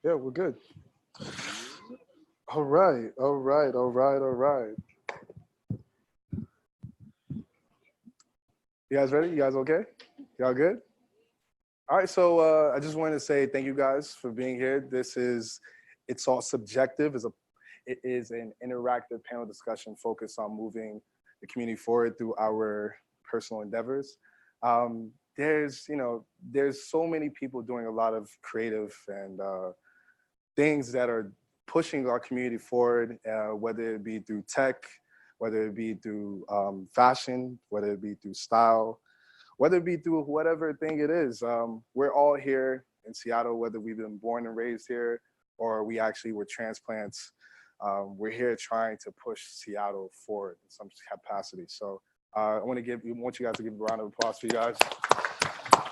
Yeah, we're good. All right, all right, all right, all right. You guys ready? You guys okay? Y'all good? All right, so I just wanted to say thank you guys for being here. This is It's All Subjective. It is an interactive panel discussion focused on moving the community forward through our personal endeavors. There's so many people doing a lot of creative and things that are pushing our community forward, whether it be through tech, whether it be through fashion, whether it be through style, whether it be through whatever thing it is. We're all here in Seattle, whether we've been born and raised here or we actually were transplants. We're here trying to push Seattle forward in some capacity. So want you guys to give a round of applause for you guys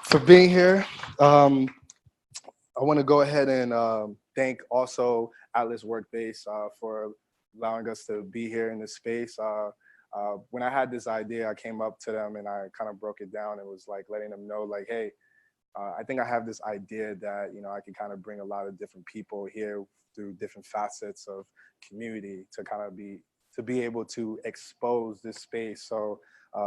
for being here. I want to go ahead and thank also Atlas Workbase for allowing us to be here in this space. When I had this idea, I came up to them and I kind of broke it down and was like letting them know, like, hey, I think I have this idea that I can kind of bring a lot of different people here through different facets of community to kind of be able to expose this space. So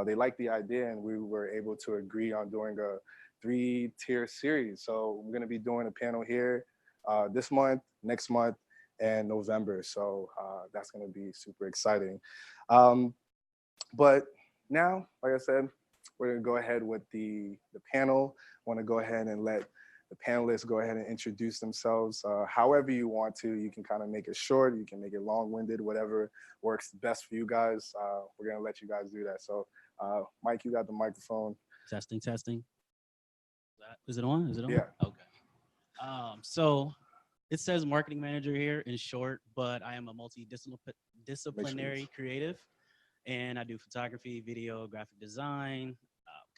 they liked the idea, and we were able to agree on doing a 3-tier series. So we're going to be doing a panel here this month, next month, and November. So that's going to be super exciting. But now, like I said, we're going to go ahead with the panel. I want to go ahead and let the panelists go ahead and introduce themselves however you want to. You can kind of make it short, you can make it long-winded, whatever works best for you guys. We're going to let you guys do that. So Mike, you got the microphone. Testing, testing. Is it on? Is it on? Yeah. Okay. So it says marketing manager here in short, but I am a multidisciplinary creative, and I do photography, video, graphic design,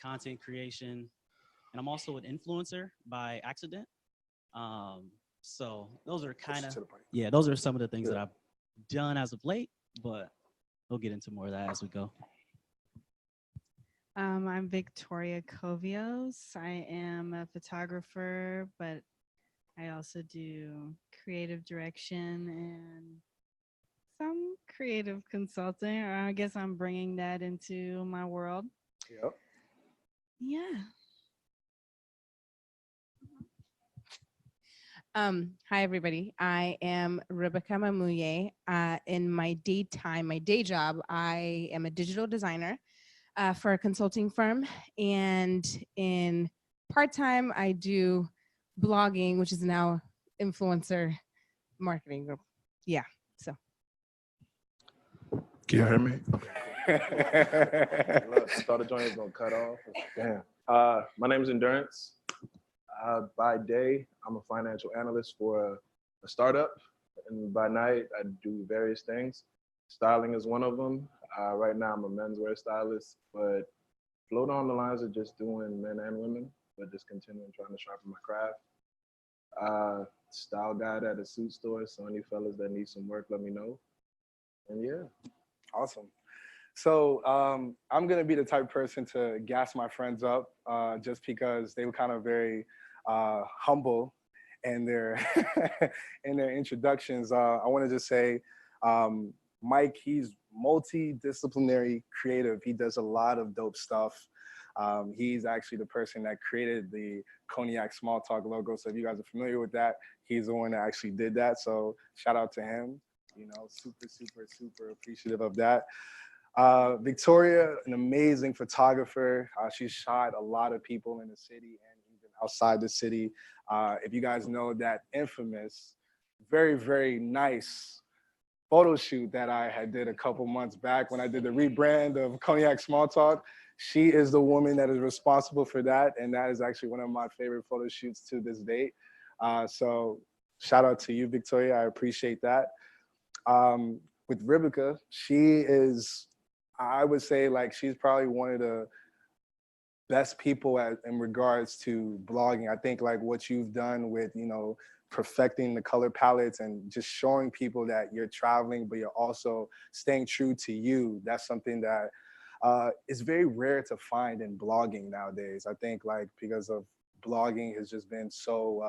content creation, and I'm also an influencer by accident. So those are those are some of the things that I've done as of late, but we'll get into more of that as we go. I'm Victoria Kovios. I am a photographer, but I also do creative direction and some creative consulting. Or I guess I'm bringing that into my world. Yep. Yeah. Hi everybody. I am Ribicca Mamuye. In my daytime, my day job, I am a digital designer for a consulting firm, and in part-time, I do blogging, which is now influencer marketing group. Yeah. So. Can you hear me? Look, I thought the joint was gonna cut off. Damn. My name is Endurance. By day, I'm a financial analyst for a startup, and by night, I do various things. Styling is one of them. Right now, I'm a menswear stylist, but float on the lines of just doing men and women, but just continuing trying to sharpen my craft. Style guide at a suit store, so any fellas that need some work, let me know. And yeah. Awesome. So I'm gonna be the type of person to gas my friends up just because they were kind of very humble in their in their introductions. I want to just say, Mike, he's multidisciplinary creative. He does a lot of dope stuff. He's actually the person that created the Cognac Small Talk logo. So if you guys are familiar with that, he's the one that actually did that. So shout out to him. Super, super, super appreciative of that. Victoria, an amazing photographer. She's shot a lot of people in the city and even outside the city. If you guys know that infamous, very, very nice photo shoot that I had did a couple months back when I did the rebrand of Cognac Small Talk, she is the woman that is responsible for that. And that is actually one of my favorite photo shoots to this date. So shout out to you, Victoria. I appreciate that. With Ribicca, she is, I would say, like, she's probably one of the best people in regards to blogging. I think like what you've done with, perfecting the color palettes and just showing people that you're traveling, but you're also staying true to you. That's something that is very rare to find in blogging nowadays. I think like because of blogging has just been so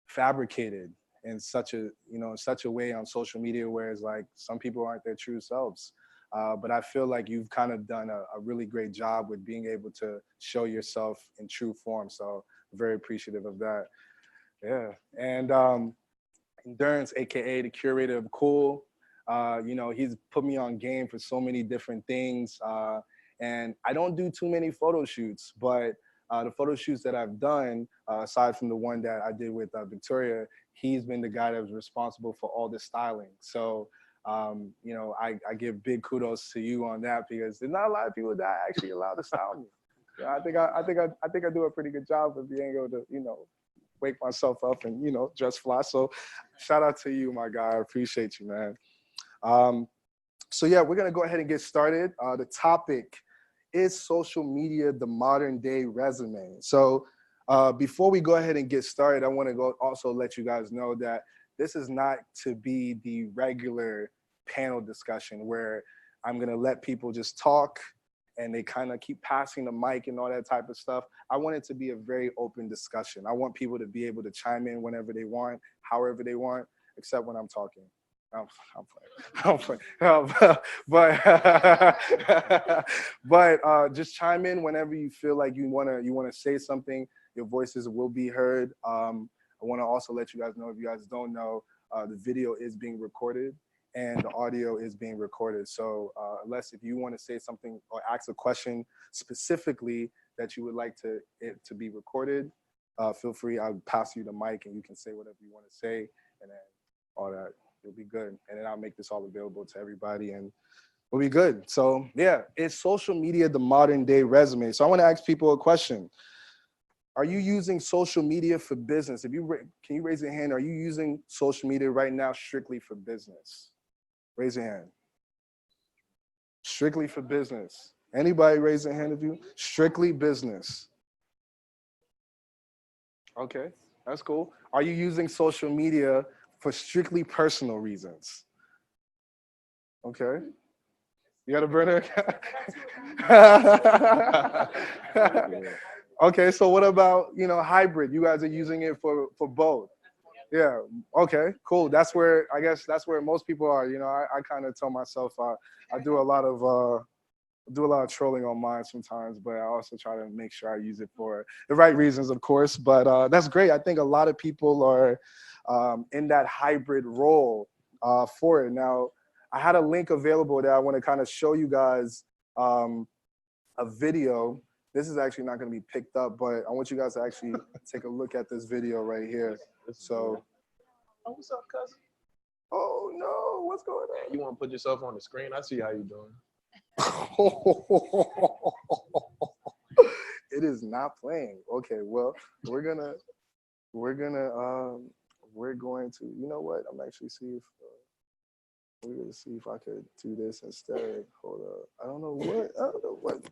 fabricated in such a, in such a way on social media where it's like some people aren't their true selves. But I feel like you've kind of done a really great job with being able to show yourself in true form. So very appreciative of that. Yeah. And Endurance, AKA the curator of Cool. He's put me on game for so many different things. And I don't do too many photo shoots, but the photo shoots that I've done, aside from the one that I did with Victoria, he's been the guy that was responsible for all the styling. So, I give big kudos to you on that because there's not a lot of people that actually allow to style me. Yeah, I think I do a pretty good job of being able to, wake myself up and, dress fly. So shout out to you, my guy. I appreciate you, man. So yeah, we're gonna go ahead and get started. The topic is social media, the modern day resume. So before we go ahead and get started, I wanna also let you guys know that this is not to be the regular panel discussion where I'm gonna let people just talk and they kind of keep passing the mic and all that type of stuff. I want it to be a very open discussion. I want people to be able to chime in whenever they want, however they want, except when I'm talking. I'm playing. But just chime in whenever you feel like you wanna say something. Your voices will be heard. I want to also let you guys know, if you guys don't know, the video is being recorded and the audio is being recorded. So unless if you want to say something or ask a question specifically that you would like it to be recorded, feel free. I'll pass you the mic and you can say whatever you want to say, and then all that. You'll be good. And then I'll make this all available to everybody and we'll be good. So yeah, is social media the modern day resume? So I want to ask people a question. Are you using social media for business? Can you raise your hand? Are you using social media right now strictly for business? Raise your hand. Strictly for business. Anybody raise their hand if you? Strictly business. Okay, that's cool. Are you using social media for strictly personal reasons? Okay. You got a burner account? Okay, so what about, hybrid? You guys are using it for both. Yeah, okay, cool. That's where most people are. I kind of tell myself I do a lot of trolling on mine sometimes, but I also try to make sure I use it for the right reasons, of course. But that's great. I think a lot of people are in that hybrid role for it. Now, I had a link available that I want to kind of show you guys a video. This is actually not going to be picked up, but I want you guys to actually take a look at this video right here. So, oh, what's up, cousin? Oh no, what's going on? You want to put yourself on the screen? I see how you're doing. It is not playing. Okay, well, we're going to, you know what? I'm actually see if, we're going to see if I could do this instead. Hold up. I don't know what.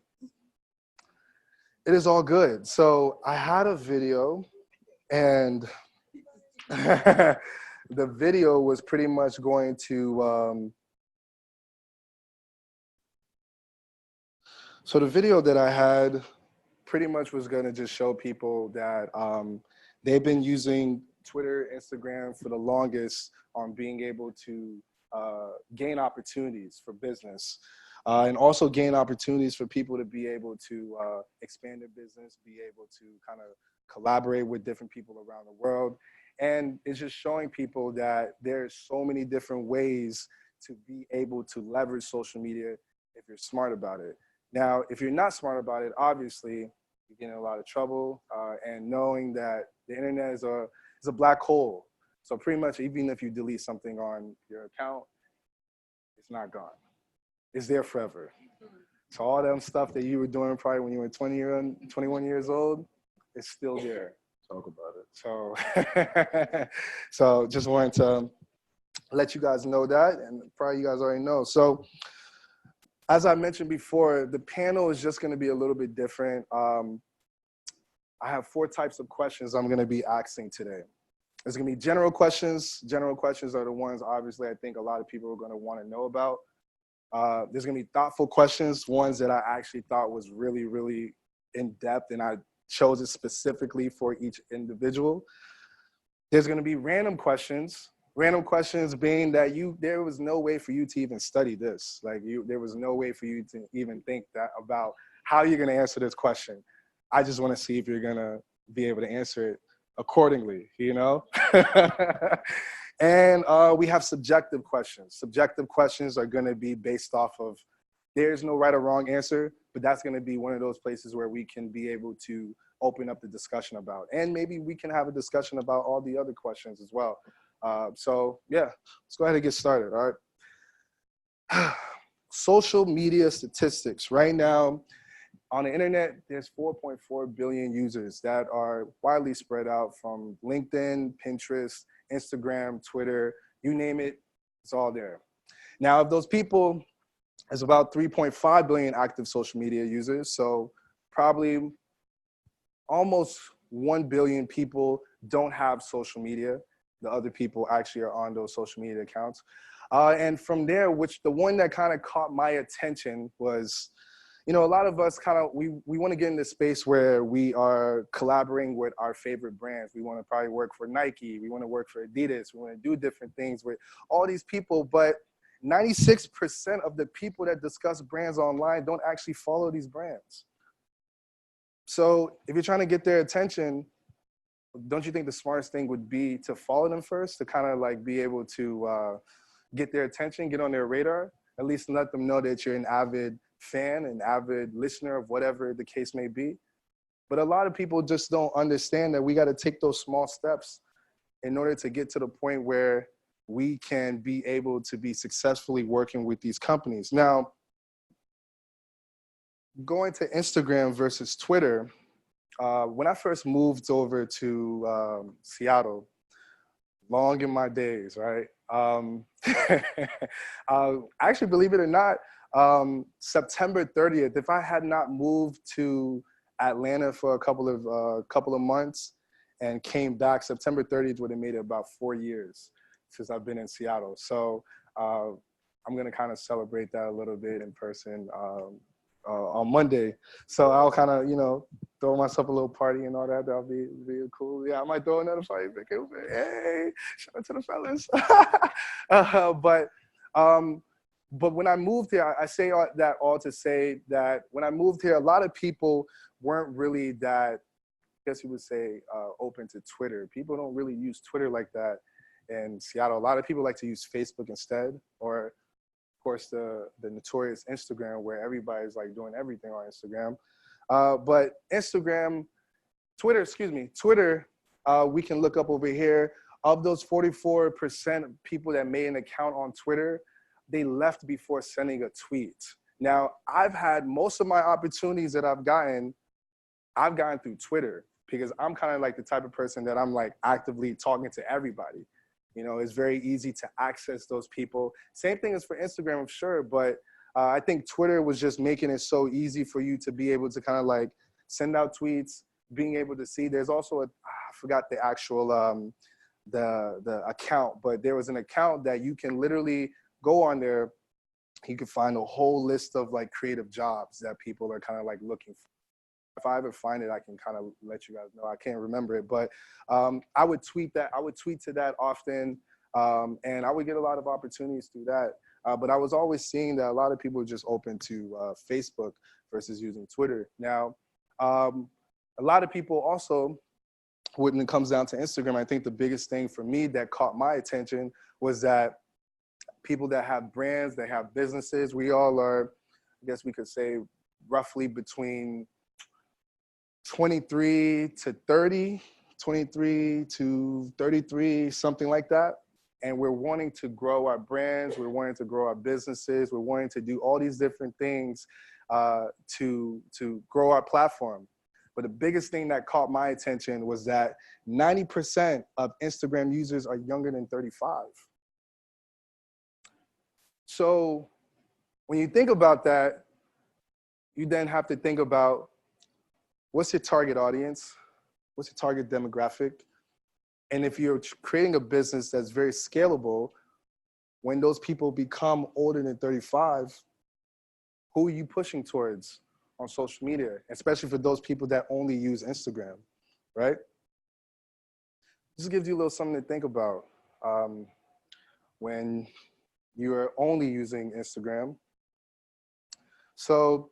It is all good. So I had a video and the video was pretty much going to, so the video that I had pretty much was going to just show people that they've been using Twitter, Instagram for the longest on being able to gain opportunities for business and also gain opportunities for people to be able to expand their business, be able to kind of collaborate with different people around the world. And it's just showing people that there's so many different ways to be able to leverage social media if you're smart about it. Now, if you're not smart about it, obviously, you get in a lot of trouble. And knowing that the internet is a black hole. So pretty much, even if you delete something on your account, it's not gone. It's there forever. So all them stuff that you were doing probably when you were 21 years old, it's still there. Talk about it. So, so just wanted to let you guys know that, and probably you guys already know. So, as I mentioned before, the panel is just going to be a little bit different. I have 4 types of questions I'm going to be asking today. There's going to be general questions. General questions are the ones, obviously, I think a lot of people are going to want to know about. There's going to be thoughtful questions, ones that I actually thought was really, really in depth, and I chose it specifically for each individual. There's going to be random questions. Random questions being that there was no way for you to even study this. Like there was no way for you to even think that about how you're going to answer this question. I just want to see if you're going to be able to answer it accordingly, you know? And we have subjective questions. Subjective questions are going to be based off of, there's no right or wrong answer, but that's going to be one of those places where we can be able to open up the discussion about. And maybe we can have a discussion about all the other questions as well. So yeah, let's go ahead and get started, all right? Social media statistics. Right now, on the internet, there's 4.4 billion users that are widely spread out from LinkedIn, Pinterest, Instagram, Twitter, you name it, it's all there. Now, of those people, there's about 3.5 billion active social media users. So probably almost 1 billion people don't have social media. The other people actually are on those social media accounts. And from there, the one that kind of caught my attention was, you know, a lot of us we want to get in this space where we are collaborating with our favorite brands. We want to probably work for Nike. We want to work for Adidas. We want to do different things with all these people. But 96% of the people that discuss brands online don't actually follow these brands. So if you're trying to get their attention, don't you think the smartest thing would be to follow them first, to kind of like be able to get their attention, get on their radar, at least let them know that you're an avid fan, an avid listener of whatever the case may be. But a lot of people just don't understand that we got to take those small steps in order to get to the point where we can be able to be successfully working with these companies. Now, going to Instagram versus Twitter, when I first moved over to Seattle, long in my days, right? Actually, believe it or not, September 30th, if I had not moved to Atlanta for a couple of months and came back, September 30th would have made it about 4 years since I've been in Seattle. So I'm gonna kind of celebrate that a little bit in person on Monday. So I'll kind of, you know, throw myself a little party and all that. That'll be cool. Yeah, I might throw another party. Hey, shout out to the fellas. But when I moved here, I say that all to say that when I moved here, a lot of people weren't really that, I guess you would say, open to Twitter. People don't really use Twitter like that in Seattle. A lot of people like to use Facebook instead, or of course the notorious Instagram, where everybody's like doing everything on Instagram. But Twitter, we can look up over here. Of those 44% of people that made an account on Twitter, they left before sending a tweet. Now, I've had most of my opportunities that I've gotten through Twitter, because I'm kind of like the type of person that I'm like actively talking to everybody. You know, it's very easy to access those people. Same thing as for Instagram, I'm sure, but I think Twitter was just making it so easy for you to be able to kind of like send out tweets, being able to see. There's also I forgot the actual the account, but there was an account that you can literally go on there. You can find a whole list of like creative jobs that people are kind of like looking for. If I ever find it, I can kind of let you guys know. I can't remember it, but I would tweet that. I would tweet to that often, and I would get a lot of opportunities through that. But I was always seeing that a lot of people are just open to Facebook versus using Twitter. Now, a lot of people also, when it comes down to Instagram, I think the biggest thing for me that caught my attention was that people that have brands, they have businesses, we all are, I guess we could say, roughly between 23 to 30, 23 to 33, something like that. And we're wanting to grow our brands, we're wanting to grow our businesses, we're wanting to do all these different things to grow our platform. But the biggest thing that caught my attention was that 90% of Instagram users are younger than 35. So when you think about that, you then have to think about, what's your target audience? What's your target demographic? And if you're creating a business that's very scalable, when those people become older than 35, who are you pushing towards on social media? Especially for those people that only use Instagram, right? just gives you a little something to think about when you are only using Instagram. So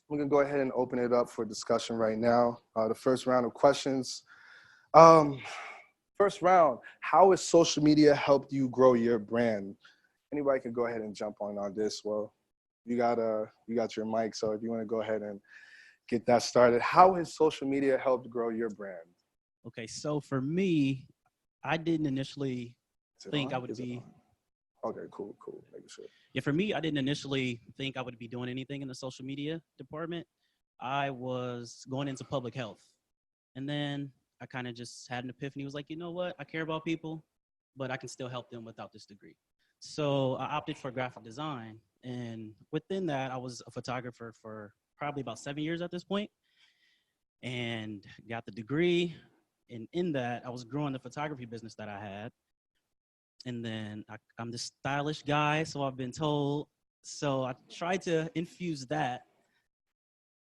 we're gonna go ahead and open it up for discussion right now. The first round of questions. First round, how has social media helped you grow your brand? Anybody can go ahead and jump on this. Well, you got your mic, so if you want to go ahead and get that started. How has social media helped grow your brand? Okay, so for me, I didn't initially Is it think on? I would Is it be. on? Okay, cool. Making sure. Yeah, for me, I didn't initially think I would be doing anything in the social media department. I was going into public health. And then I kind of just had an epiphany. Was like, you know what? I care about people, but I can still help them without this degree. So I opted for graphic design. And within that, I was a photographer for probably about 7 years at this point, and got the degree. And in that, I was growing the photography business that I had. And then I'm the stylish guy, so I've been told. So I tried to infuse that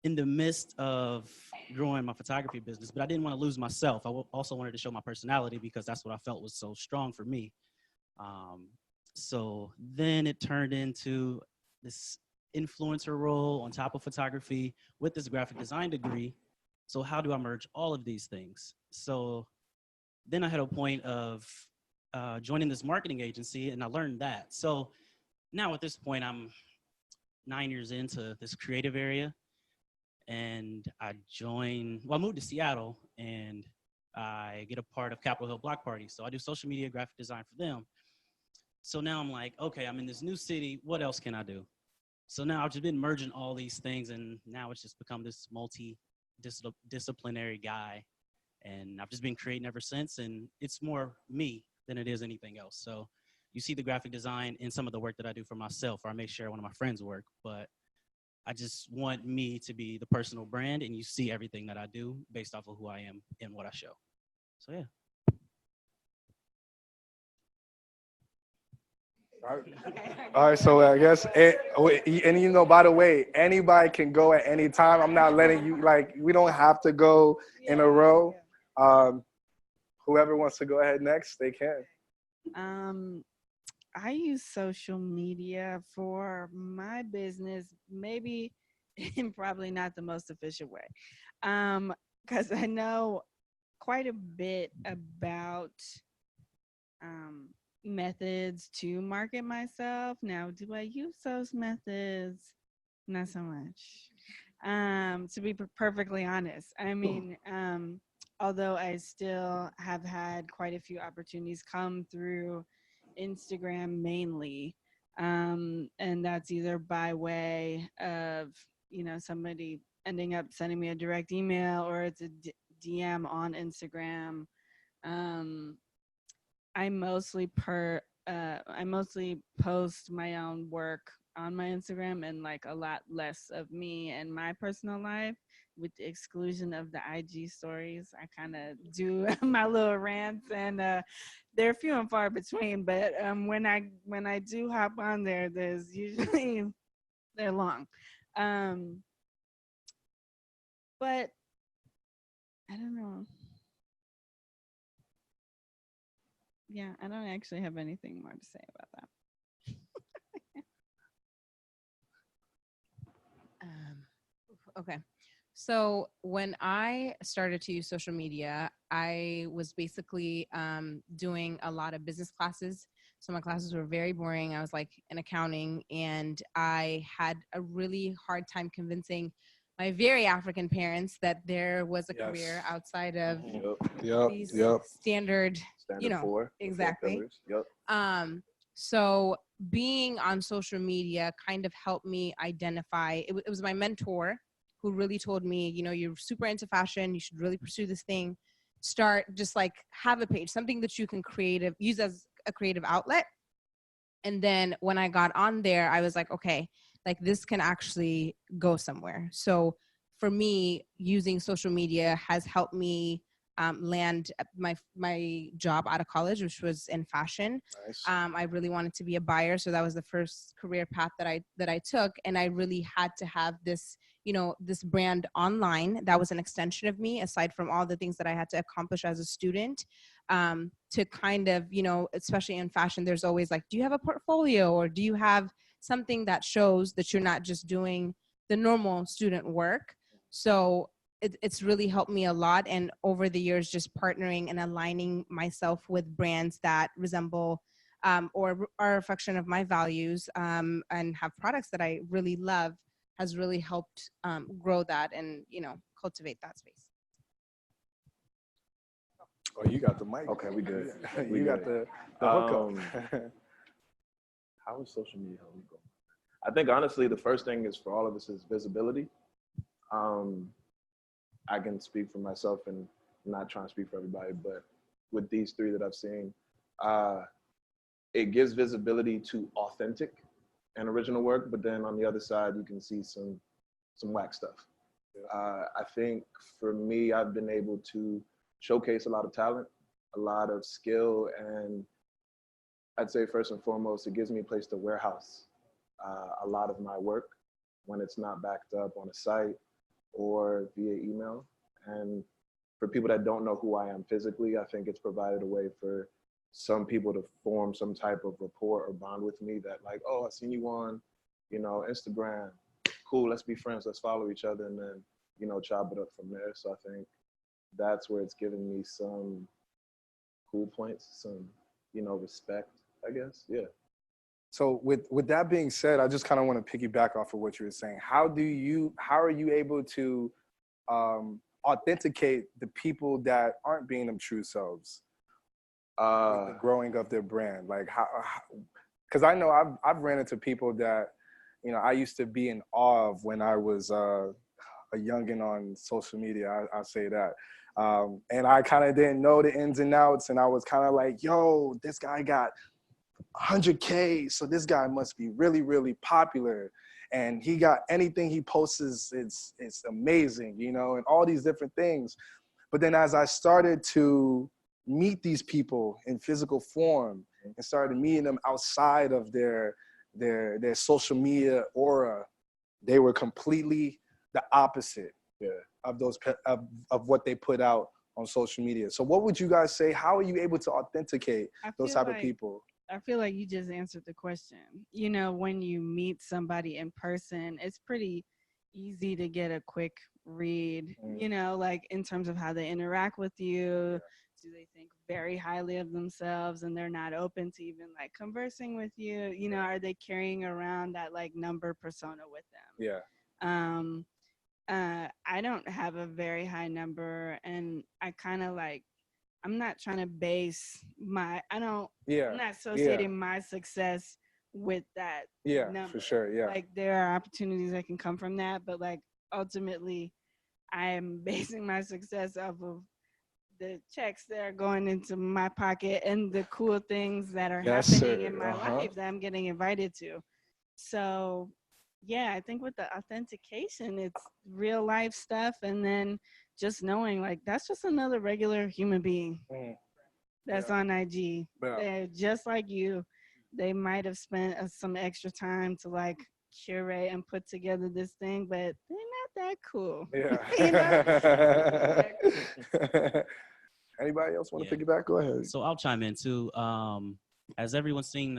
in the midst of growing my photography business, but I didn't want to lose myself. I also wanted to show my personality because that's what I felt was so strong for me. So then it turned into this influencer role on top of photography with this graphic design degree. So how do I merge all of these things? So then I had a point of joining this marketing agency, and I learned that. So now at this point, I'm 9 years into this creative area, and I moved to Seattle, and I get a part of Capitol Hill Block Party. So I do social media, graphic design for them. So now I'm like, okay, I'm in this new city. What else can I do? So now I've just been merging all these things, and now it's just become this multi-disciplinary guy. And I've just been creating ever since, and it's more me than it is anything else. So you see the graphic design in some of the work that I do for myself, or I may share one of my friends' work, but I just want me to be the personal brand, and you see everything that I do based off of who I am and what I show. So yeah. All right, so I guess, and you know, by the way, anybody can go at any time. I'm not letting you, like, we don't have to go in a row. Whoever wants to go ahead next, they can. I use social media for my business, maybe in probably not the most efficient way. Because I know quite a bit about methods to market myself. Now, do I use those methods? Not so much. To be perfectly honest, I mean, although I still have had quite a few opportunities come through Instagram mainly, and that's either by way of, you know, somebody ending up sending me a direct email, or it's a DM on Instagram. I mostly post my own work on my Instagram, and like a lot less of me and my personal life, with the exclusion of the IG stories. I kind of do my little rants, and they're few and far between. But when I do hop on there, there's usually they're long. But I don't know. Yeah, I don't actually have anything more to say about that. Okay. So when I started to use social media, I was basically doing a lot of business classes. So my classes were very boring. I was like in accounting, and I had a really hard time convincing my very African parents that there was a career outside of these standard, you know, four, exactly. Four pillars. So being on social media kind of helped me identify. It was my mentor who really told me, you know, you're super into fashion. You should really pursue this thing. Start, just like have a page, something that you can use as a creative outlet. And then when I got on there, I was like, okay, like this can actually go somewhere. So for me, using social media has helped me land my job out of college, which was in fashion. Nice. I really wanted to be a buyer, so that was the first career path that I took, and I really had to have this, this brand online that was an extension of me, aside from all the things that I had to accomplish as a student. To kind of, especially in fashion, there's always like, do you have a portfolio, or do you have something that shows that you're not just doing the normal student work? So it's really helped me a lot. And over the years, just partnering and aligning myself with brands that resemble or are a reflection of my values, and have products that I really love, has really helped grow that and, cultivate that space. Oh, you got the mic. Okay, we good. You got the hookup. How is social media helping go? I think honestly, the first thing is for all of us is visibility. I can speak for myself and not trying to speak for everybody, but with these three that I've seen, it gives visibility to authentic and original work, but then on the other side, you can see some whack stuff. I think for me, I've been able to showcase a lot of talent, a lot of skill, and I'd say first and foremost, it gives me a place to warehouse a lot of my work when it's not backed up on a site or via email. And for people that don't know who I am physically, I think it's provided a way for some people to form some type of rapport or bond with me that like, oh, I seen you on, Instagram. Cool, let's be friends, let's follow each other, and then, chop it up from there. So I think that's where it's given me some cool points, some, respect, I guess. Yeah. So with that being said, I just kind of want to piggyback off of what you were saying. How are you able to authenticate the people that aren't being them true selves with the growing of their brand? Like how because I know I've ran into people that, I used to be in awe of when I was a youngin' on social media. I'll say that. And I kind of didn't know the ins and outs, and I was kind of like, yo, this guy got 100K, so this guy must be really, really popular. And he got anything he posts it's amazing, and all these different things. But then as I started to meet these people in physical form and started meeting them outside of their social media aura, they were completely the opposite of those of what they put out on social media. So what would you guys say? How are you able to authenticate those type of people? I feel like you just answered the question. When you meet somebody in person, it's pretty easy to get a quick read, like in terms of how they interact with you. Do they think very highly of themselves and they're not open to even like conversing with you? Are they carrying around that like number persona with them? Yeah. I don't have a very high number, and I kind of like, I'm not trying to base I'm not associating my success with that number. For sure. Yeah. Like there are opportunities that can come from that, but like ultimately I am basing my success off of the checks that are going into my pocket and the cool things that are happening in my life that I'm getting invited to. So yeah, I think with the authentication, it's real life stuff, and then just knowing like that's just another regular human being that's on IG. They're just like you. They might have spent some extra time to like curate and put together this thing, but they're not that cool. Yeah. Anybody else want to piggyback? Go ahead. So I'll chime in too. Has everyone seen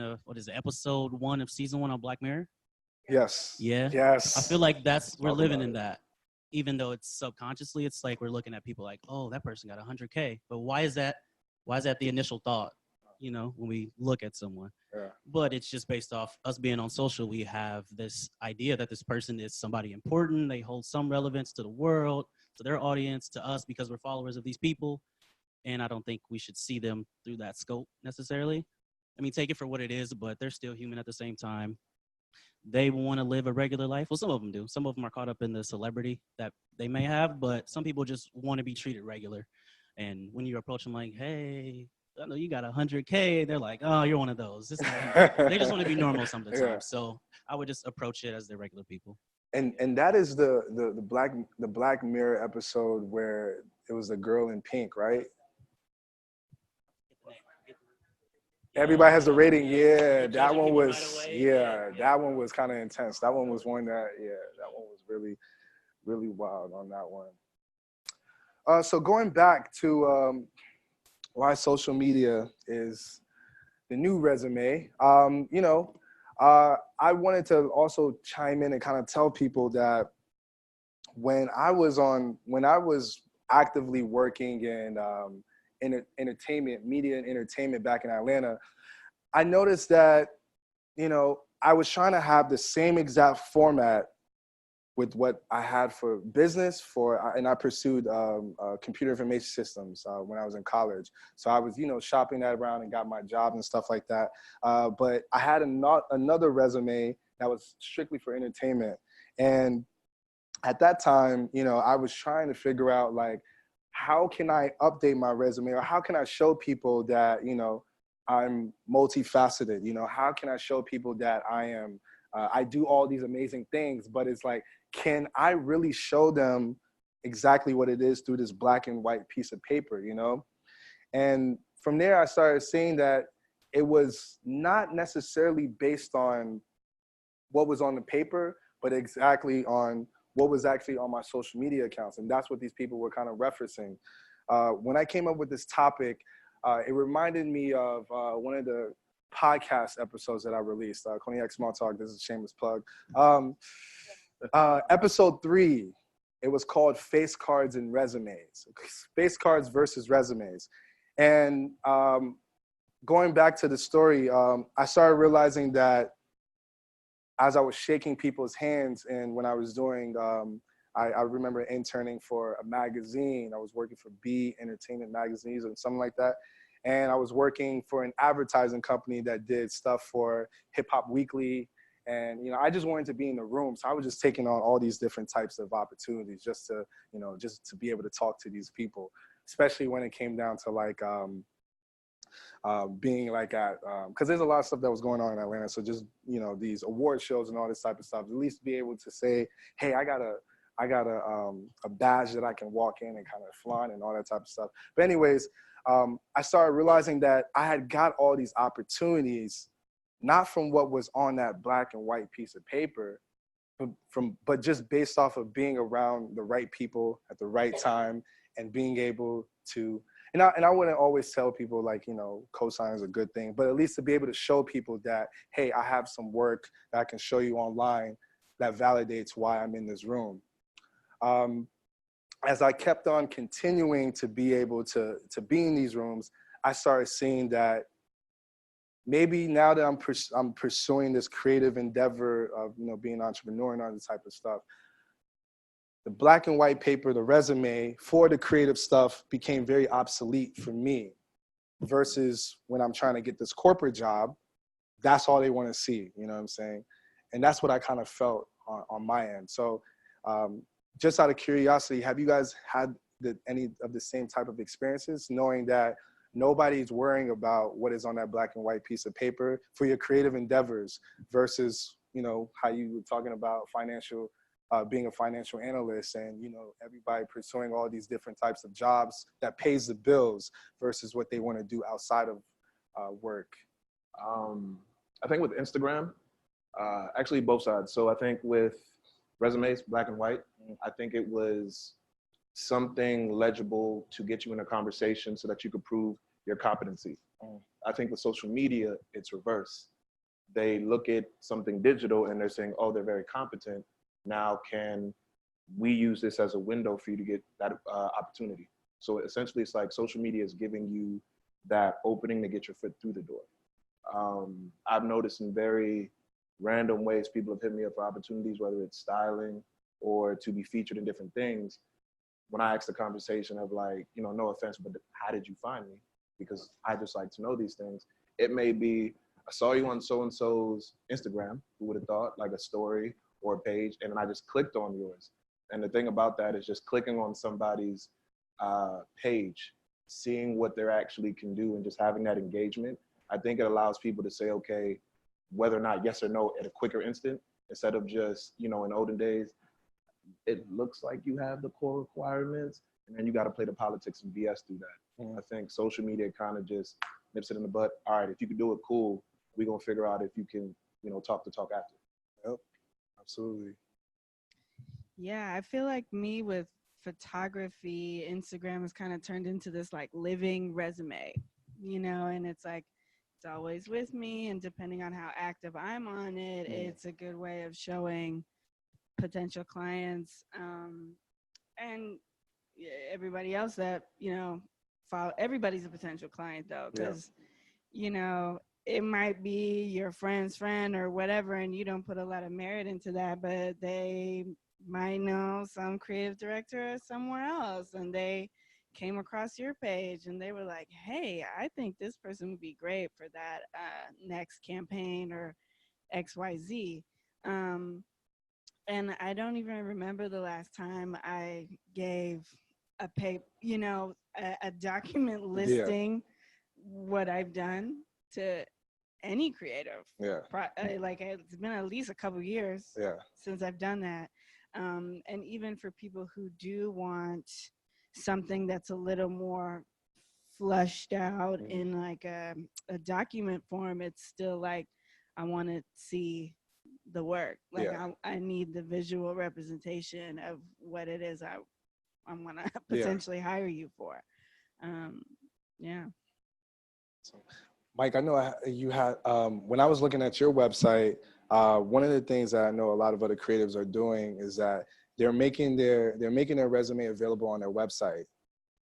episode 1 of season 1 on Black Mirror? Yes. Yeah. Yes. I feel like we're living in that. Even though it's subconsciously, it's like we're looking at people like, oh, that person got 100K. But why is that the initial thought, when we look at someone? Yeah. But it's just based off us being on social. We have this idea that this person is somebody important. They hold some relevance to the world, to their audience, to us, because we're followers of these people. And I don't think we should see them through that scope necessarily. I mean, take it for what it is, but they're still human at the same time. They want to live a regular life. Well, some of them do. Some of them are caught up in the celebrity that they may have, but some people just want to be treated regular. And when you approach them like, hey, I know you got 100K, they're like, oh, you're one of those. They just want to be normal some of the time. So I would just approach it as they're regular people. And that is the Black Mirror episode where it was the girl in pink, right? Get Everybody has the rating. Yeah, You're that judging one people right was away. yeah, that one was kind of intense. That one was one that that one was really wild on that one. So going back to why social media is the new resume, I wanted to also chime in and kind of tell people that when I was actively working in entertainment, media and entertainment back in Atlanta, I noticed that, I was trying to have the same exact format with what I had for business and I pursued computer information systems when I was in college. So I was, shopping that around and got my job and stuff like that. But I had another resume that was strictly for entertainment. And at that time, I was trying to figure out like, how can I update my resume, or how can I show people that, I'm multifaceted? How can I show people that I do all these amazing things, but it's like, can I really show them exactly what it is through this black and white piece of paper, And from there, I started seeing that it was not necessarily based on what was on the paper, but exactly on what was actually on my social media accounts. And that's what these people were kind of referencing. When I came up with this topic, it reminded me of one of the podcast episodes that I released, Cognac Small Talk. This is a shameless plug. Episode 3, it was called Face Cards and Resumes. Face cards versus resumes. And going back to the story, I started realizing that as I was shaking people's hands, and when I was doing, I remember interning for a magazine. I was working for B Entertainment Magazines or something like that. And I was working for an advertising company that did stuff for Hip Hop Weekly. And, I just wanted to be in the room. So I was just taking on all these different types of opportunities just to, just to be able to talk to these people, especially when it came down to like, being like at, because there's a lot of stuff that was going on in Atlanta. So just, these award shows and all this type of stuff, at least be able to say, hey, I got a badge that I can walk in and kind of flaunt and all that type of stuff. But anyways, I started realizing that I had got all these opportunities, not from what was on that black and white piece of paper, but just based off of being around the right people at the right time and being able to, and I wouldn't always tell people like, cosign is a good thing, but at least to be able to show people that, hey, I have some work that I can show you online that validates why I'm in this room. As I kept on continuing to be able to be in these rooms, I started seeing that maybe now that I'm pursuing this creative endeavor of, being an entrepreneur and all this type of stuff, the black and white paper, the resume for the creative stuff became very obsolete for me versus when I'm trying to get this corporate job, that's all they want to see, you know what I'm saying? And that's what I kind of felt on my end. So just out of curiosity, have you guys had any of the same type of experiences, knowing that nobody's worrying about what is on that black and white piece of paper for your creative endeavors versus, how you were talking about being a financial analyst and, everybody pursuing all these different types of jobs that pays the bills versus what they want to do outside of work? I think with Instagram, actually both sides. So I think with resumes, black and white, I think it was something legible to get you in a conversation so that you could prove your competency. I think with social media, it's reverse. They look at something digital and they're saying, oh, they're very competent. Now can we use this as a window for you to get that opportunity? So essentially it's like social media is giving you that opening to get your foot through the door. I've noticed in very random ways, people have hit me up for opportunities, whether it's styling or to be featured in different things. When I ask the conversation of like, no offense, but how did you find me? Because I just like to know these things. It may be, I saw you on so-and-so's Instagram, who would have thought, like a story or a page, and then I just clicked on yours. And the thing about that is just clicking on somebody's page, seeing what they actually can do and just having that engagement. I think it allows people to say, okay, whether or not yes or no at a quicker instant, instead of just, in olden days, it looks like you have the core requirements. and then you got to play the politics and BS through that. I think social media kind of just nips it in the butt. All right, if you can do it, cool. We're gonna figure out if you can, talk the talk after. Yep, absolutely. Yeah, I feel like me with photography, Instagram has kind of turned into this like living resume, and it's like it's always with me, and depending on how active I'm on it, it's a good way of showing potential clients and everybody else that follow. Everybody's a potential client though, because it might be your friend's friend or whatever, and you don't put a lot of merit into that, but they might know some creative director somewhere else, and they came across your page and they were like, hey, I think this person would be great for that next campaign or XYZ. And I don't even remember the last time I gave a document listing what I've done to any creative. Like it's been at least a couple years since I've done that. And even for people who do want something that's a little more flushed out in like a document form, it's still like I want to see the work. Like I need the visual representation of what it is I want to potentially hire you for. So, Mike, I know you had, when I was looking at your website, one of the things that I know a lot of other creatives are doing is that they're making their resume available on their website.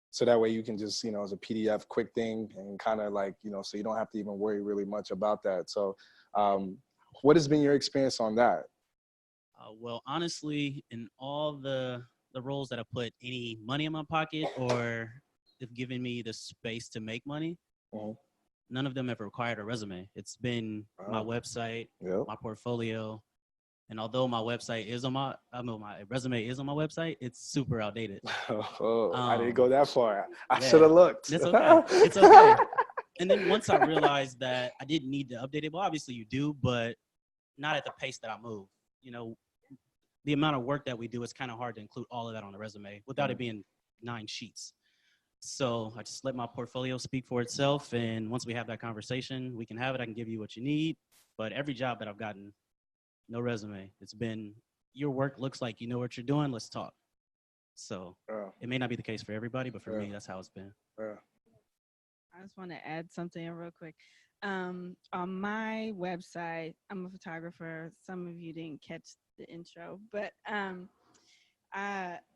So that way you can just, as a PDF quick thing and kind of like, so you don't have to even worry really much about that. So what has been your experience on that? Well, honestly, in all the roles that I put any money in my pocket or have given me the space to make money, none of them have required a resume. It's been my website, my portfolio, and although my website is on my resume is on my website, it's super outdated. I didn't go that far. I should have looked. It's okay. It's okay. And then once I realized that I didn't need to update it, well, obviously you do, but not at the pace that I move. The amount of work that we do, it's kind of hard to include all of that on the resume without it being 9 sheets. So I just let my portfolio speak for itself. And once we have that conversation, we can have it. I can give you what you need. But every job that I've gotten, no resume. It's been, your work looks like you know what you're doing. Let's talk. So it may not be the case for everybody, but for me, that's how it's been. I just want to add something real quick. On my website, I'm a photographer. Some of you didn't catch the intro, but I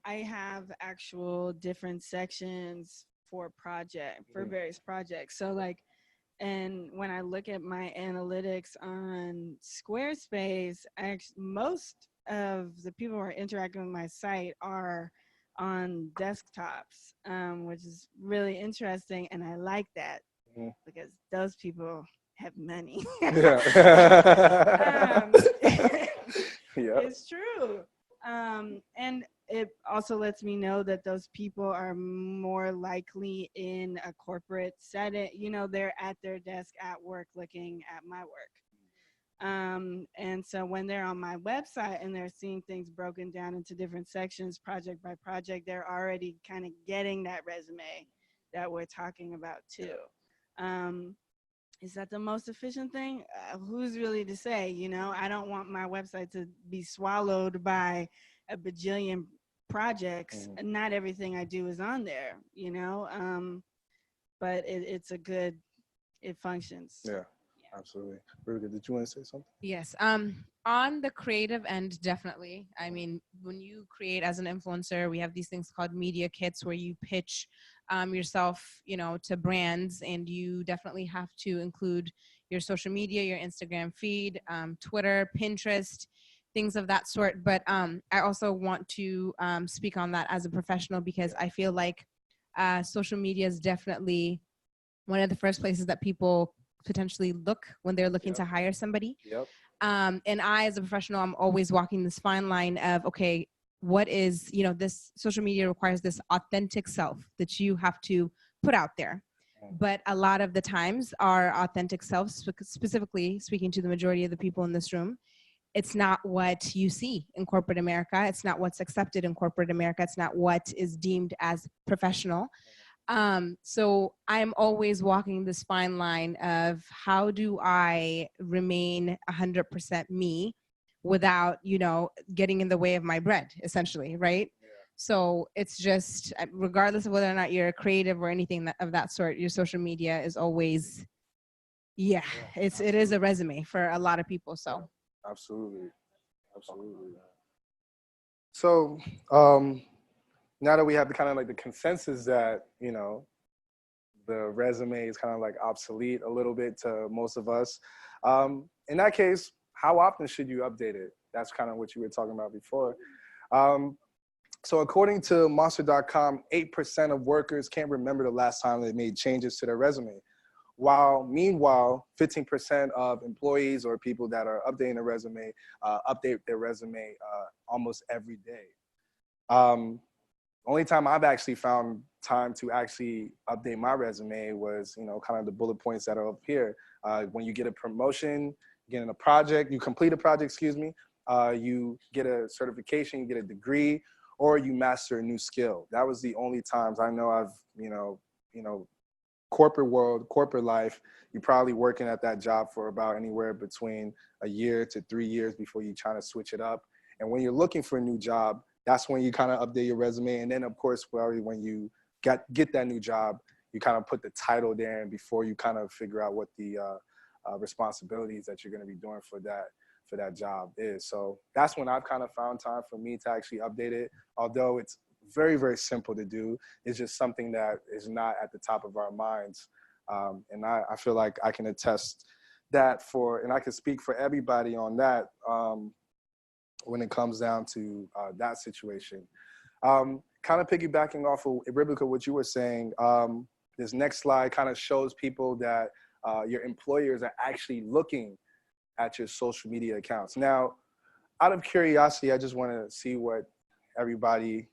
have actual different sections for various projects. So like, and when I look at my analytics on Squarespace, most of the people who are interacting with my site are on desktops, which is really interesting. And I like that because those people have money. It's true. And it also lets me know that those people are more likely in a corporate setting. They're at their desk at work looking at my work. And so when they're on my website and they're seeing things broken down into different sections, project by project, they're already kind of getting that resume that we're talking about too. Is that the most efficient thing? Who's really to say? I don't want my website to be swallowed by a bajillion projects. And not everything I do is on there, but it functions. Yeah, absolutely. Ribicca, did you want to say something? Yes. On the creative end, definitely. I mean, when you create as an influencer, we have these things called media kits where you pitch yourself, to brands, and you definitely have to include your social media, your Instagram feed, Twitter, Pinterest, things of that sort. But I also want to speak on that as a professional, because I feel like social media is definitely one of the first places that people potentially look when they're looking to hire somebody. And I, as a professional, I'm always walking this fine line of, okay, what is, this social media requires this authentic self that you have to put out there. But a lot of the times our authentic selves, specifically speaking to the majority of the people in this room, it's not what you see in corporate America. It's not what's accepted in corporate America. It's not what is deemed as professional. So I'm always walking this fine line of how do I remain 100% me without, getting in the way of my bread, essentially, right? Yeah. So it's just, regardless of whether or not you're creative or anything of that sort, your social media is always, it is a resume for a lot of people. So Absolutely. So now that we have the kind of like the consensus that, the resume is kind of like obsolete a little bit to most of us. In that case, how often should you update it? That's kind of what you were talking about before. So according to Monster.com, 8% of workers can't remember the last time they made changes to their resume. Meanwhile, 15% of employees or people that are updating their resume update their resume almost every day. Only time I've actually found time to actually update my resume was, kind of the bullet points that are up here. When you get a promotion, you get a project, you complete a project, you get a certification, you get a degree, or you master a new skill. That was the only times I know I've, corporate world, corporate life, you're probably working at that job for about anywhere between a year to 3 years before you try to switch it up. And when you're looking for a new job, that's when you kind of update your resume. And then, of course, when you get that new job, you kind of put the title there and before you kind of figure out what the responsibilities that you're going to be doing for that job is. So that's when I've kind of found time for me to actually update it. Although it's very, very simple to do. It's just something that is not at the top of our minds. And I feel like I can attest that and I can speak for everybody on that. When it comes down to that situation. Kind of piggybacking off of Ribicca, what you were saying, this next slide kind of shows people that your employers are actually looking at your social media accounts. Now, out of curiosity, I just want to see what everybody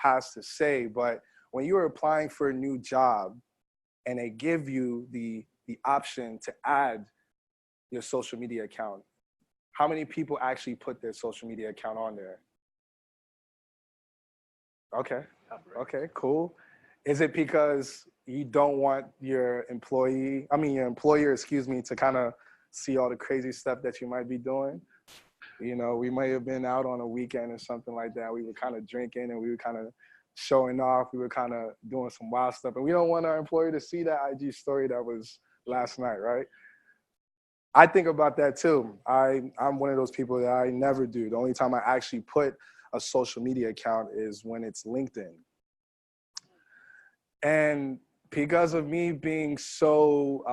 has to say, but when you are applying for a new job and they give you the option to add your social media account, how many people actually put their social media account on there? Okay, cool. Is it because you don't want your employer, to kind of see all the crazy stuff that you might be doing? We might have been out on a weekend or something like that. We were kind of drinking and we were kind of showing off. We were kind of doing some wild stuff. And we don't want our employer to see that IG story that was last night, right? I think about that too. I'm one of those people that I never do. The only time I actually put a social media account is when it's LinkedIn. And because of me being so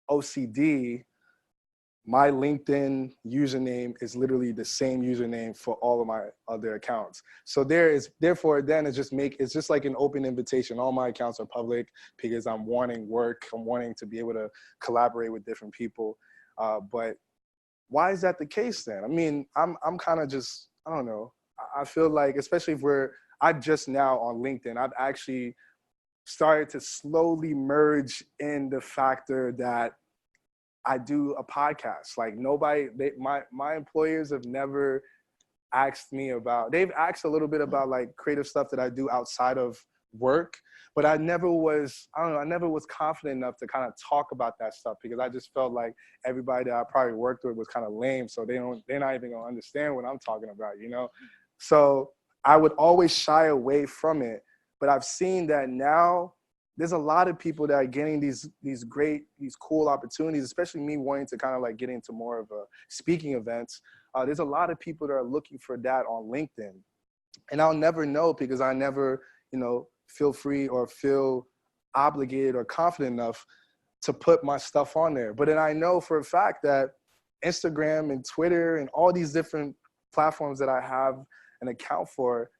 OCD, my LinkedIn username is literally the same username for all of my other accounts. So therefore it's just like an open invitation. All my accounts are public because I'm wanting work. I'm wanting to be able to collaborate with different people. But why is that the case then? I mean, I'm kind of just, I don't know. I feel like, especially if I'm just now on LinkedIn, I've actually started to slowly merge in the factor that I do a podcast. Like my employers have never asked me about, they've asked a little bit about like creative stuff that I do outside of work, but I never was confident enough to kind of talk about that stuff because I just felt like everybody that I probably worked with was kind of lame. So they're not even gonna understand what I'm talking about, So I would always shy away from it. But I've seen that now there's a lot of people that are getting these cool opportunities, especially me wanting to kind of like get into more of a speaking events. There's a lot of people that are looking for that on LinkedIn. And I'll never know because I never, feel free or feel obligated or confident enough to put my stuff on there. But then I know for a fact that Instagram and Twitter and all these different platforms that I have an account for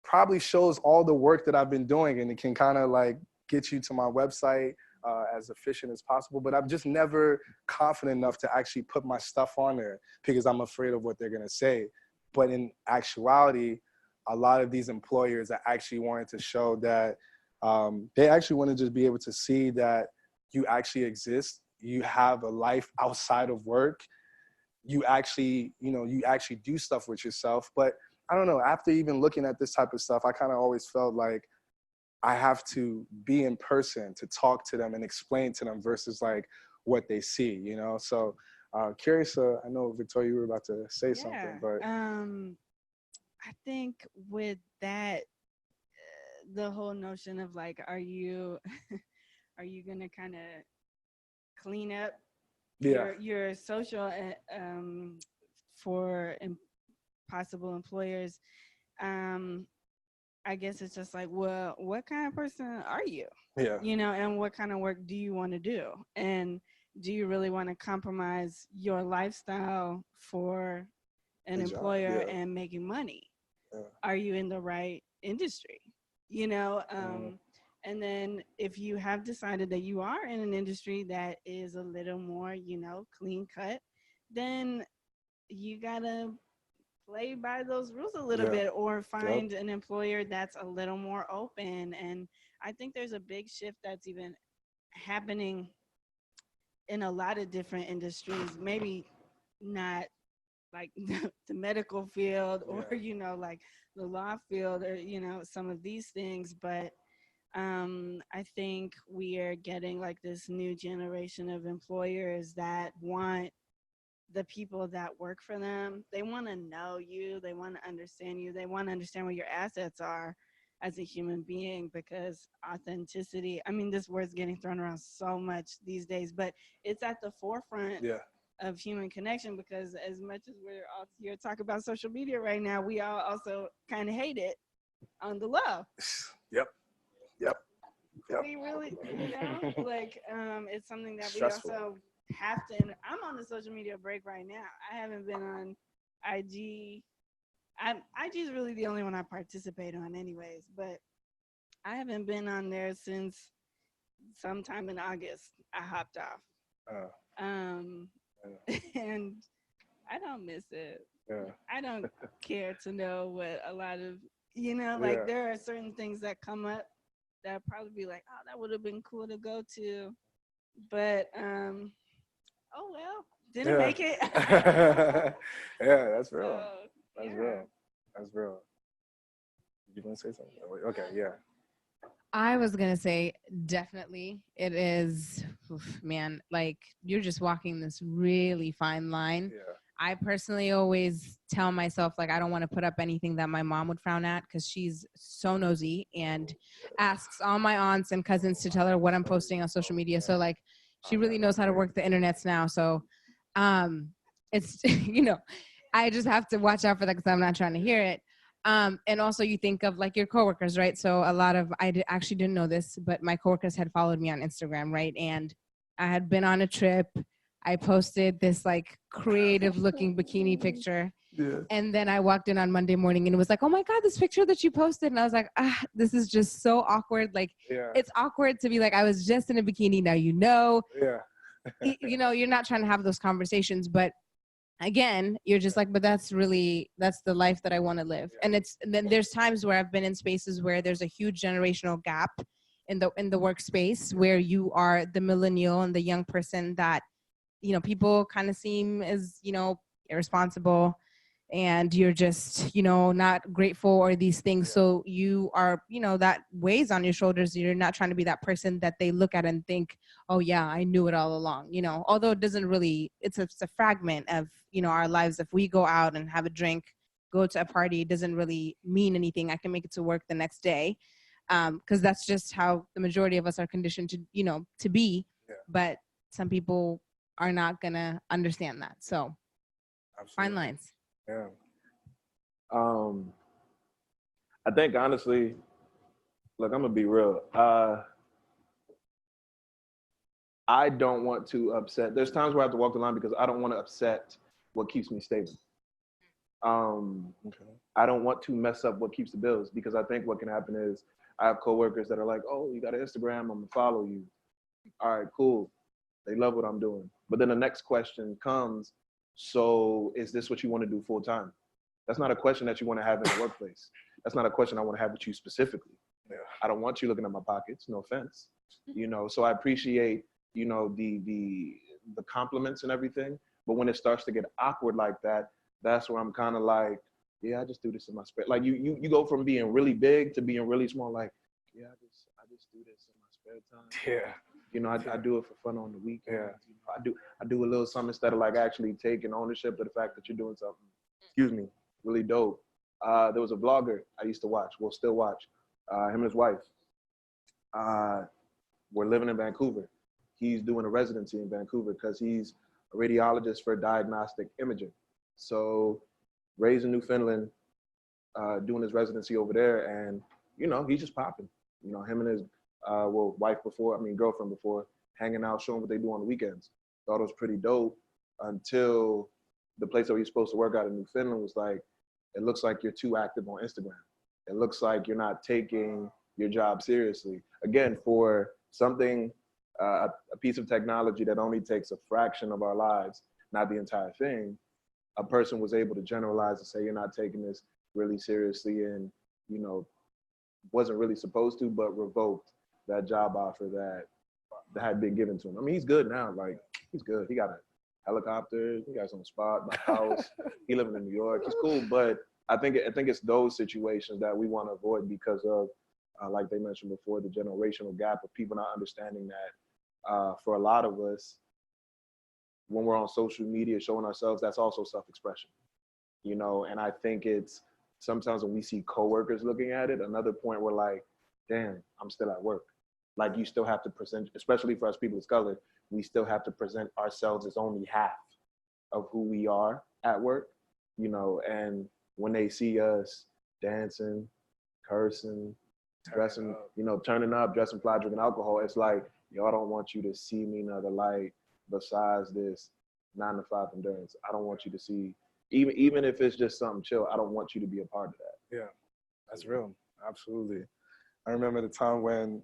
probably shows all the work that I've been doing, and it can kind of like get you to my website as efficient as possible. But I'm just never confident enough to actually put my stuff on there because I'm afraid of what they're gonna say. But in actuality, a lot of these employers are actually wanting to show that they actually want to just be able to see that you actually exist, you have a life outside of work, you actually, you actually do stuff with yourself. But I don't know, after even looking at this type of stuff, I kind of always felt like I have to be in person to talk to them and explain to them versus like what they see, So curious, I know Victoria, you were about to say something, but I think with that, the whole notion of like, are you gonna kind of clean up your social for possible employers? I guess it's just like, well, what kind of person are you? Yeah. And what kind of work do you want to do? And do you really want to compromise your lifestyle for an employer and making money? Yeah. Are you in the right industry? And then if you have decided that you are in an industry that is a little more, clean cut, then you gotta play by those rules a little bit, or find an employer that's a little more open. And I think there's a big shift that's even happening in a lot of different industries, maybe not like the medical field or like the law field, or some of these things, but I think we are getting like this new generation of employers that want the people that work for them. They want to know you. They want to understand you. They want to understand what your assets are as a human being, because authenticity, I mean, this word's getting thrown around so much these days, but it's at the forefront of human connection, because as much as we're all here talking about social media right now, we all also kind of hate it on the low. Yep. We really, like, it's something that Stressful. we also have to. I'm on the social media break right now. I haven't been on IG. IG is really the only one I participate on, anyways. But I haven't been on there since sometime in August. I hopped off. And I don't miss it. Yeah. I don't care to know what a lot of, like there are certain things that come up that I'd probably be like, oh, that would have been cool to go to. But, oh, well, didn't make it. Yeah, that's real. So, That's real. That's real. You want to say something? Okay, yeah. I was going to say, definitely. It is, man, like you're just walking this really fine line. Yeah. I personally always tell myself, like, I don't want to put up anything that my mom would frown at, because she's so nosy and asks all my aunts and cousins to tell her what I'm posting on social media. So, like, she really knows how to work the internets now. So, it's, I just have to watch out for that, because I'm not trying to hear it. And also you think of like your coworkers, right? So a lot of, actually didn't know this, but my coworkers had followed me on Instagram, right? And I had been on a trip. I posted this like creative looking bikini picture. Yeah. And then I walked in on Monday morning and it was like, oh my God, this picture that you posted. And I was like, this is just so awkward. Like, it's awkward to be like, I was just in a bikini. Now, you're not trying to have those conversations, but again, you're just like, but that's the life that I want to live. And then there's times where I've been in spaces where there's a huge generational gap in the workspace, where you are the millennial and the young person that, people kind of seem as, irresponsible, and you're just, not grateful, or these things. So you are, that weighs on your shoulders. You're not trying to be that person that they look at and think, oh yeah, I knew it all along, although it doesn't really, it's a fragment of, our lives. If we go out and have a drink, go to a party, it doesn't really mean anything. I can make it to work the next day. Cause that's just how the majority of us are conditioned to, to be, but some people are not gonna understand that. So fine lines. Yeah. I think honestly, look, I'm gonna be real. I don't want to upset. There's times where I have to walk the line because I don't want to upset what keeps me stable. I don't want to mess up what keeps the bills, because I think what can happen is I have coworkers that are like, oh, you got an Instagram, I'm gonna follow you. All right, cool. They love what I'm doing. But then the next question comes, so is this what you want to do full time? That's not a question that you want to have in the workplace. That's not a question I want to have with you specifically. I don't want you looking at my pockets, no offense. So I appreciate, the compliments and everything, But when it starts to get awkward like that, that's where I'm kind of like, yeah, I just do this in my spare. Like you go from being really big to being really small. Like, yeah, I just do this in my spare time. Yeah. You know, I do it for fun on the weekends. Yeah. You know, I do a little something instead of like actually taking ownership of the fact that you're doing something. Excuse me, really dope. There was a vlogger I used to watch, well, still watch. Him and his wife were living in Vancouver. He's doing a residency in Vancouver because he's a radiologist for diagnostic imaging. So raised in Newfoundland, doing his residency over there, and you know, he's just popping. You know, him and his girlfriend before, hanging out, showing what they do on the weekends. Thought it was pretty dope until the place where he's supposed to work out in Newfoundland was like, it looks like you're too active on Instagram. It looks like you're not taking your job seriously. Again, for something, a piece of technology that only takes a fraction of our lives, not the entire thing, a person was able to generalize and say, you're not taking this really seriously, and, you know, wasn't really supposed to, but revoked that job offer that had been given to him. I mean, he's good now. Like, he's good. He got a helicopter. He got his own spot, my house. He living in New York. He's cool. But I think it's those situations that we want to avoid because of, like they mentioned before, the generational gap of people not understanding that for a lot of us, when we're on social media showing ourselves, that's also self-expression, you know? And I think it's sometimes when we see coworkers looking at it, another point we're like, damn, I'm still at work. Like, you still have to present, especially for us people of color, we still have to present ourselves as only half of who we are at work, you know? And when they see us dancing, cursing, dressing, you know, turning up, dressing fly, drinking alcohol, it's like, yo, I don't want you to see me in other light besides this 9-to-5 endurance. I don't want you to see, even if it's just something chill, I don't want you to be a part of that. Yeah, that's real. Absolutely. I remember the time when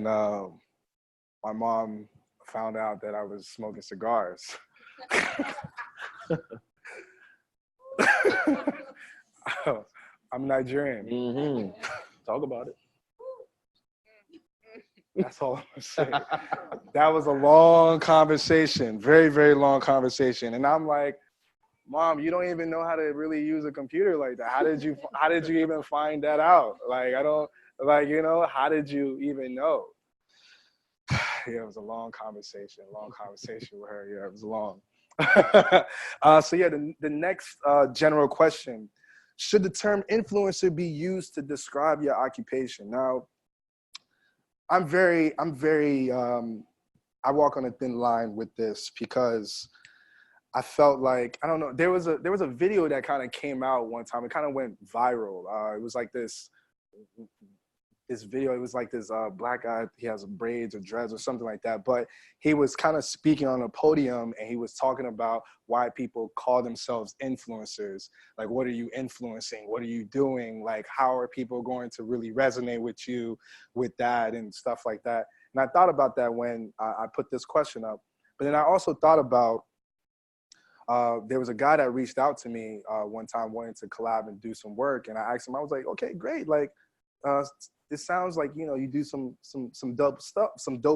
my mom found out that I was smoking cigars. I'm Nigerian. Mm-hmm. Talk about it. That's all I'm saying. That was a long conversation, very, very long conversation. And I'm like, Mom, you don't even know how to really use a computer like that. How did you even find that out? Like, how did you even know? Yeah, it was a long conversation with her. Yeah, it was long. So yeah, the next general question: should the term influencer be used to describe your occupation? Now, I walk on a thin line with this because I felt like, I don't know, there was a video that kind of came out one time. It kind of went viral. It was like this video. It was like this black guy. He has braids or dreads or something like that. But he was kind of speaking on a podium, and he was talking about why people call themselves influencers. Like, what are you influencing? What are you doing? Like, how are people going to really resonate with you with that and stuff like that? And I thought about that when I put this question up. But then I also thought about, there was a guy that reached out to me one time wanting to collab and do some work. And I asked him, I was like, okay, great. Like, it sounds like, you know, you do some dope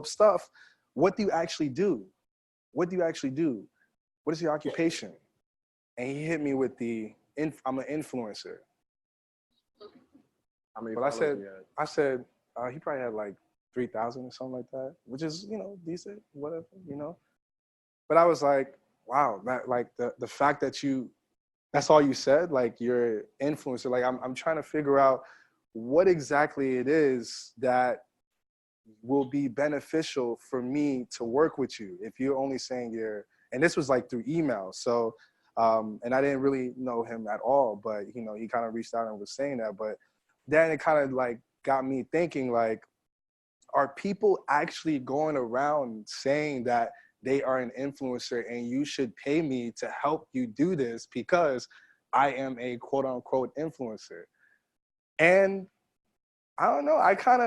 stuff. What do you actually do? What do you actually do? What is your occupation? And he hit me with I'm an influencer. How many But I said, he probably had like 3,000 or something like that, which is, you know, decent, whatever, you know. But I was like, wow, that, like the fact that that's all you said, like you're influencer. Like I'm trying to figure out what exactly it is that will be beneficial for me to work with you. If you're only saying and this was like through email. So, and I didn't really know him at all, but you know, he kind of reached out and was saying that. But then it kind of like got me thinking, like, are people actually going around saying that they are an influencer and you should pay me to help you do this because I am a quote unquote influencer? And I don't know, I kind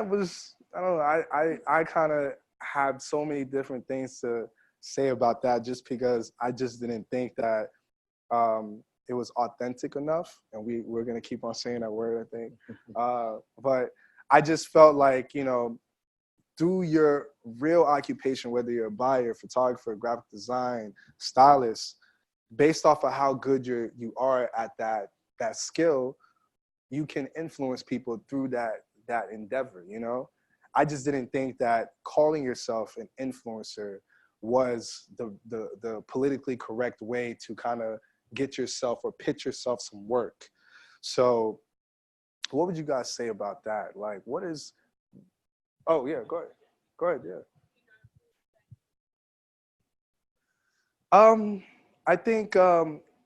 of had so many different things to say about that, just because I just didn't think that it was authentic enough. And we're going to keep on saying that word, I think. But I just felt like, you know, through your real occupation, whether you're a buyer, photographer, graphic design, stylist, based off of how good you are at that skill, you can influence people through that endeavor, you know? I just didn't think that calling yourself an influencer was the politically correct way to kind of get yourself or pitch yourself some work. So what would you guys say about that? Like, what is, oh yeah, go ahead, yeah. I think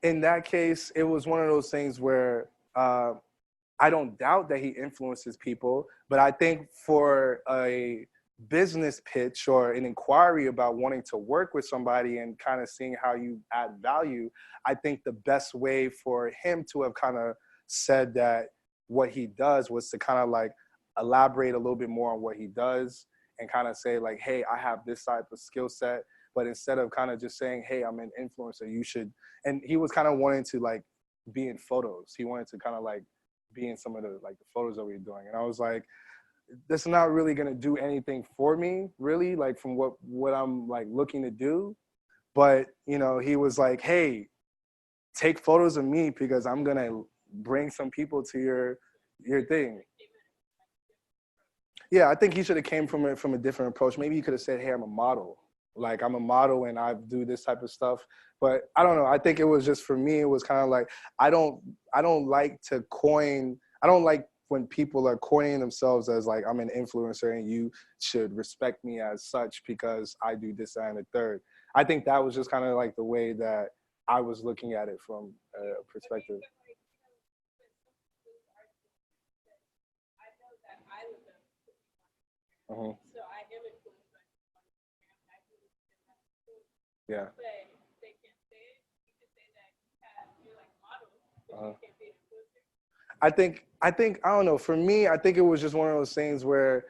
in that case, it was one of those things where I don't doubt that he influences people, but I think for a business pitch or an inquiry about wanting to work with somebody and kind of seeing how you add value, I think the best way for him to have kind of said that what he does was to kind of like elaborate a little bit more on what he does and kind of say like, hey, I have this type of skill set. But instead of kind of just saying, hey, I'm an influencer, you should, and he was kind of wanting to like be in photos. He wanted to kind of like be in some of the like the photos that we were doing. And I was like, that's not really gonna do anything for me, really, like from what I'm like looking to do. But you know, he was like, hey, take photos of me because I'm gonna bring some people to your thing. Yeah, I think he should have came from a different approach. Maybe he could have said, hey, I'm a model. Like I'm a model and I do this type of stuff. But I don't know. I think it was just for me, it was kind of like, I don't like to coin, I don't like when people are coining themselves as like, I'm an influencer and you should respect me as such because I do this, that, and the third. I think that was just kind of like the way that I was looking at it from a perspective. Uh-huh. Yeah. I think I don't know. For me, I think it was just one of those things where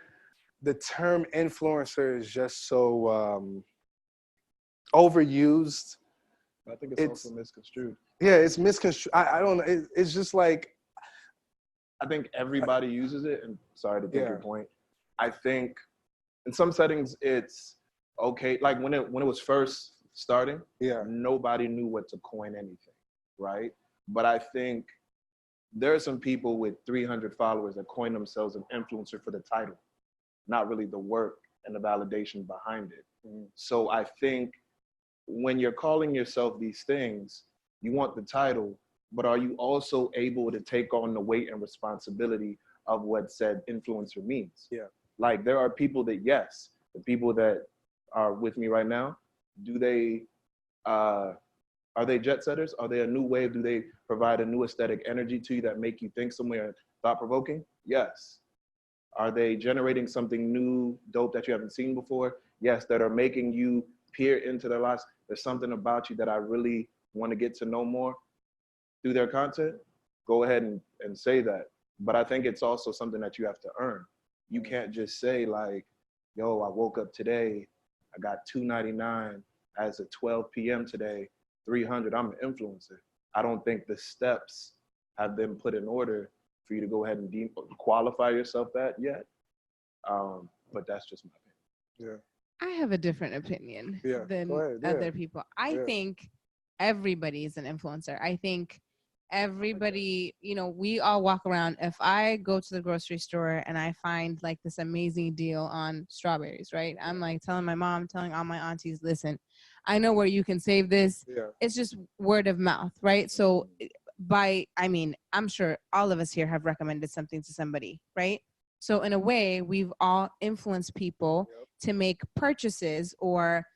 the term influencer is just so overused. I think it's also misconstrued. Yeah, it's misconstrued. I don't know. It's just like, I think everybody uses it, and sorry to take Yeah. your point. I think in some settings it's okay. Like when it was first starting, yeah, nobody knew what to coin anything, right? But I think there are some people with 300 followers that coin themselves an influencer for the title, not really the work and the validation behind it. Mm-hmm. So I think when you're calling yourself these things, you want the title, but are you also able to take on the weight and responsibility of what said influencer means? Yeah. Like there are people that, yes, the people that are with me right now, do they, are they jet setters? Are they a new wave? Do they provide a new aesthetic energy to you that make you think somewhere thought-provoking? Yes. Are they generating something new, dope that you haven't seen before? Yes, that are making you peer into their lives. There's something about you that I really want to get to know more through their content. Go ahead and say that. But I think it's also something that you have to earn. You can't just say like, yo, I woke up today, I got $2.99 as of 12 p.m. today, 300, I'm an influencer. I don't think the steps have been put in order for you to go ahead and qualify yourself that yet. But that's just my opinion. Yeah. I have a different opinion than Go ahead. other people. I think everybody is an influencer. I think everybody, you know, we all walk around. If I go to the grocery store and I find like this amazing deal on strawberries, right? I'm like telling my mom, telling all my aunties, listen, I know where you can save this. Yeah. It's just word of mouth, right? So I'm sure all of us here have recommended something to somebody, right? So in a way, we've all influenced people to make purchases or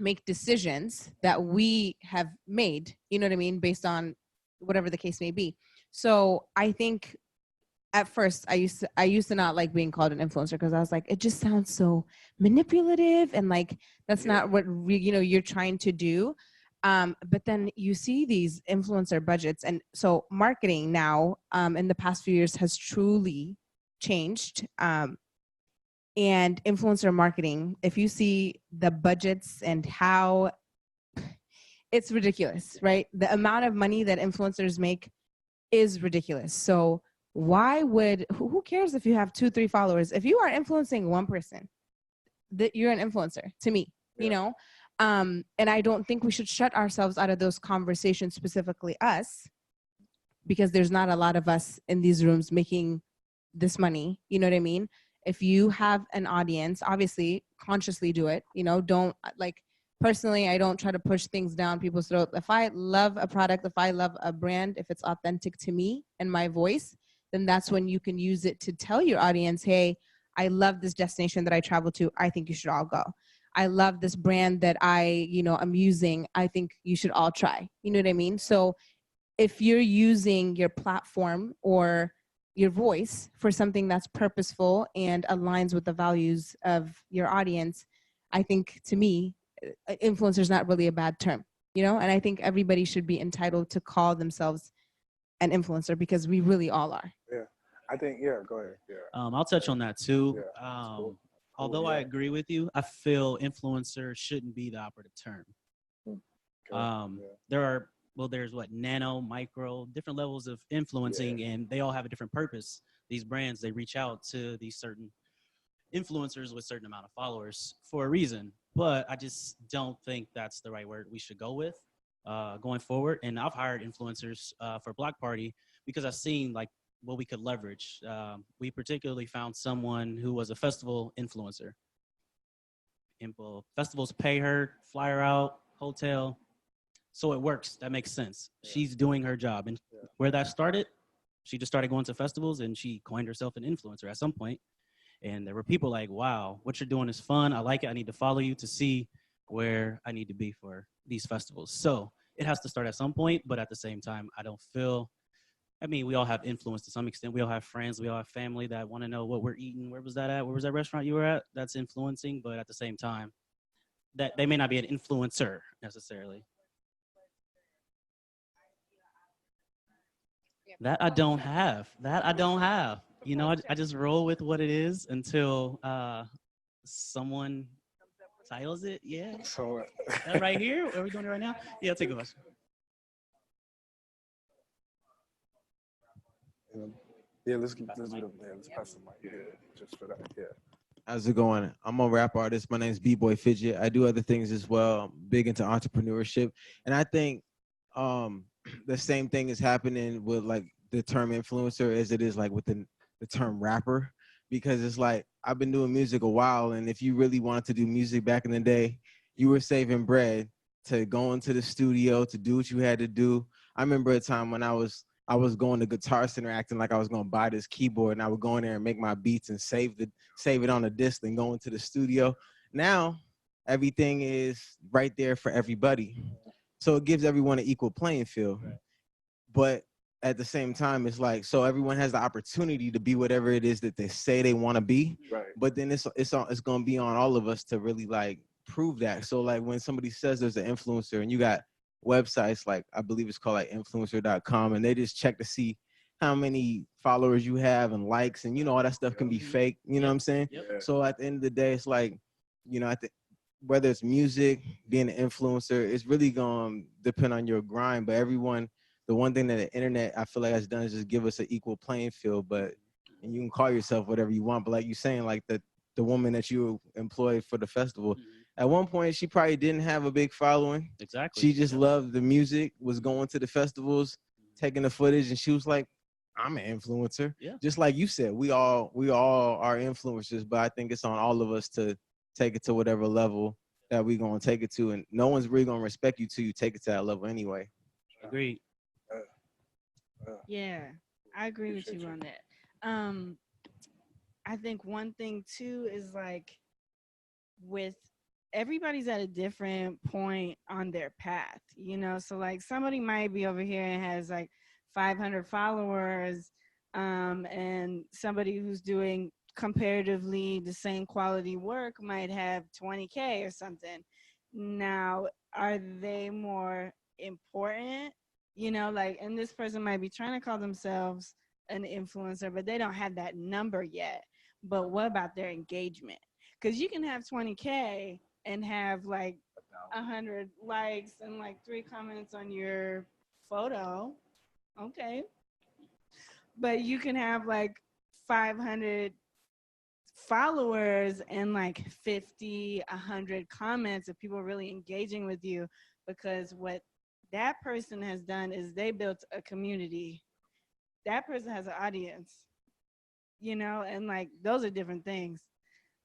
make decisions that we have made, you know what I mean, based on whatever the case may be. So I think at first I used to not like being called an influencer because I was like, it just sounds so manipulative and like that's not what you're trying to do. But then you see these influencer budgets, and so marketing now in the past few years has truly changed. And influencer marketing, if you see the budgets and how it's ridiculous, right? The amount of money that influencers make is ridiculous. So Why would, who cares if you have 2-3 followers? If you are influencing one person, that you're an influencer to me, you know? And I don't think we should shut ourselves out of those conversations, specifically us, because there's not a lot of us in these rooms making this money. You know what I mean? If you have an audience, obviously consciously do it, you know, don't like, personally, I don't try to push things down people's throat. If I love a product, if I love a brand, if it's authentic to me and my voice, then that's when you can use it to tell your audience, hey, I love this destination that I travel to. I think you should all go. I love this brand that I, you know, I'm using. I think you should all try. You know what I mean? So if you're using your platform or your voice for something that's purposeful and aligns with the values of your audience, I think, to me, influencer is not really a bad term, you know? And I think everybody should be entitled to call themselves an influencer, because we really all are. Yeah, I think, yeah, go ahead. Yeah. I'll touch on that too. Yeah, cool. Although I agree with you, I feel influencer shouldn't be the operative term. Okay, There are, well, there's what, nano, micro, different levels of influencing, and they all have a different purpose. These brands, they reach out to these certain influencers with certain amount of followers for a reason, but I just don't think that's the right word we should go with going forward. And I've hired influencers for Block Party because I've seen like what we could leverage. We particularly found someone who was a festival influencer. Festivals pay her, fly her out, hotel. So it works. That makes sense. She's doing her job. And where that started, she just started going to festivals and she coined herself an influencer at some point. And there were people like, wow, what you're doing is fun. I like it. I need to follow you to see where I need to be for these festivals. So it has to start at some point. But at the same time, I don't feel, I mean, we all have influence to some extent. We all have friends. We all have family that want to know what we're eating. Where was that at? Where was that restaurant you were at? That's influencing. But at the same time, that they may not be an influencer necessarily. That I don't have. That I don't have. You know, I just roll with what it is until someone titles it. Yeah. So, That right here? Are we doing it right now? Yeah, I'll take a question. yeah, let's pass the mic. Yeah, just for that. Yeah. How's it going? I'm a rap artist. My name's B-Boy Fidget. I do other things as well. I'm big into entrepreneurship. And I think the same thing is happening with like the term influencer as it is like with the term rapper. Because it's like, I've been doing music a while, and if you really wanted to do music back in the day, you were saving bread to go into the studio to do what you had to do. I remember a time when I was going to Guitar Center acting like I was going to buy this keyboard, and I would go in there and make my beats and save it on a disc and go into the studio. Now, everything is right there for everybody. So it gives everyone an equal playing field. But at the same time, it's like, so everyone has the opportunity to be whatever it is that they say they want to be. Right. But then it's going to be on all of us to really like prove that. So like when somebody says there's an influencer and you got websites like, I believe it's called like influencer.com, and they just check to see how many followers you have and likes, and you know all that stuff can be fake, you know what I'm saying? Yep. So at the end of the day, it's like, you know, I think whether it's music, being an influencer, it's really gonna depend on your grind. But everyone, the one thing that the internet I feel like has done is just give us an equal playing field. But and you can call yourself whatever you want, but like you saying, like the woman that you employed for the festival, at one point she probably didn't have a big following. Exactly. She just loved the music, was going to the festivals, taking the footage, and she was like, I'm an influencer. Yeah. Just like you said, we all are influencers, but I think it's on all of us to take it to whatever level that we're gonna take it to. And no one's really gonna respect you till you take it to that level anyway. Agreed. Yeah, I agree with you on that. I think one thing too is like with everybody's at a different point on their path, you know? So like somebody might be over here and has like 500 followers, and somebody who's doing comparatively the same quality work might have 20K or something. Now, are they more important? You know, like, and this person might be trying to call themselves an influencer, but they don't have that number yet. But what about their engagement? Because you can have 20K and have like 100 likes and like 3 comments on your photo. Okay. but you can have like 500 followers and like 50, 100 comments of people really engaging with you, because what that person has done is they built a community. That person has an audience, you know, and like those are different things.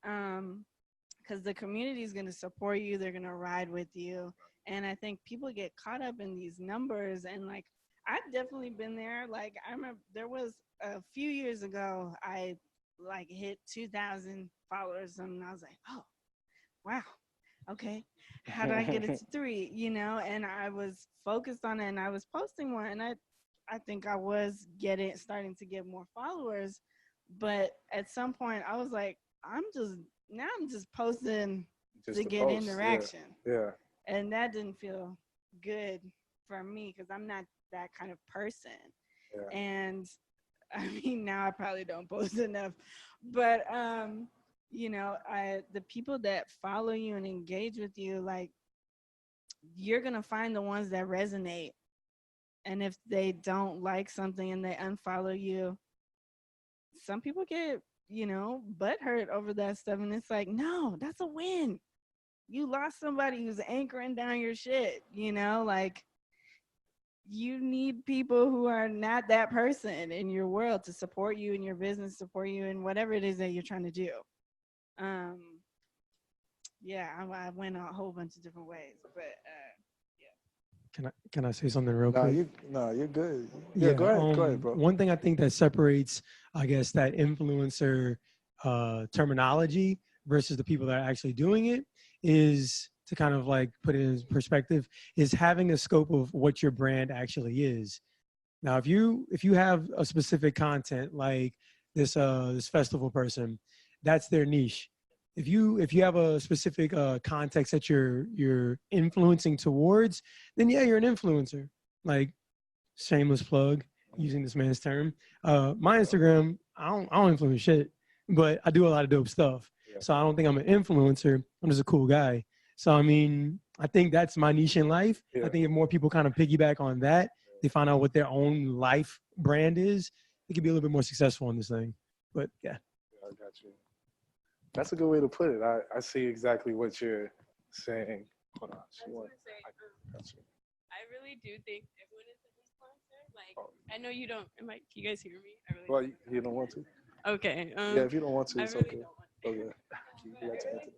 Because the community is going to support you, they're going to ride with you. And I think people get caught up in these numbers, and like I've definitely been there. Like I remember there was a few years ago, I like hit 2,000 followers, and I was like, oh wow, okay, how do I get it to 3, you know? And I was focused on it, and I was posting more, and I think I was starting to get more followers. But at some point I was like, I'm just posting Just to to get post, yeah. interaction. Yeah. And that didn't feel good for me, because I'm not that kind of person. Yeah. And I mean, now I probably don't post enough, but you know, the people that follow you and engage with you, like, you're gonna find the ones that resonate. And if they don't like something and they unfollow you, some people get, you know, butthurt over that stuff, and it's like, no, that's a win. You lost somebody who's anchoring down your shit, you know, like, you need people who are not that person in your world to support you in your business, support you in whatever it is that you're trying to do. Yeah, I went a whole bunch of different ways, but Can I say something real No, quick? you're good. Yeah, go ahead, bro. One thing I think that separates, I guess, that influencer terminology versus the people that are actually doing it is, to kind of like put it in perspective, is having a scope of what your brand actually is. Now, if you have a specific content like this festival person, that's their niche. If you have a specific context that you're influencing towards, then yeah, you're an influencer. Like, shameless plug, using this man's term. My Instagram, I don't influence shit, but I do a lot of dope stuff. Yeah. So I don't think I'm an influencer. I'm just a cool guy. So I mean, I think that's my niche in life. Yeah. I think if more people kind of piggyback on that, they find out what their own life brand is, they could be a little bit more successful in this thing. But yeah. I got you. That's a good way to put it. I see exactly what you're saying. Hold on. I got you. I really do think everyone is an influencer. Like, I know you don't. Can you guys hear me? I really Well, you don't want to? Okay. Yeah, if you don't want to, I it's really okay. don't want to. Okay. You got to answer.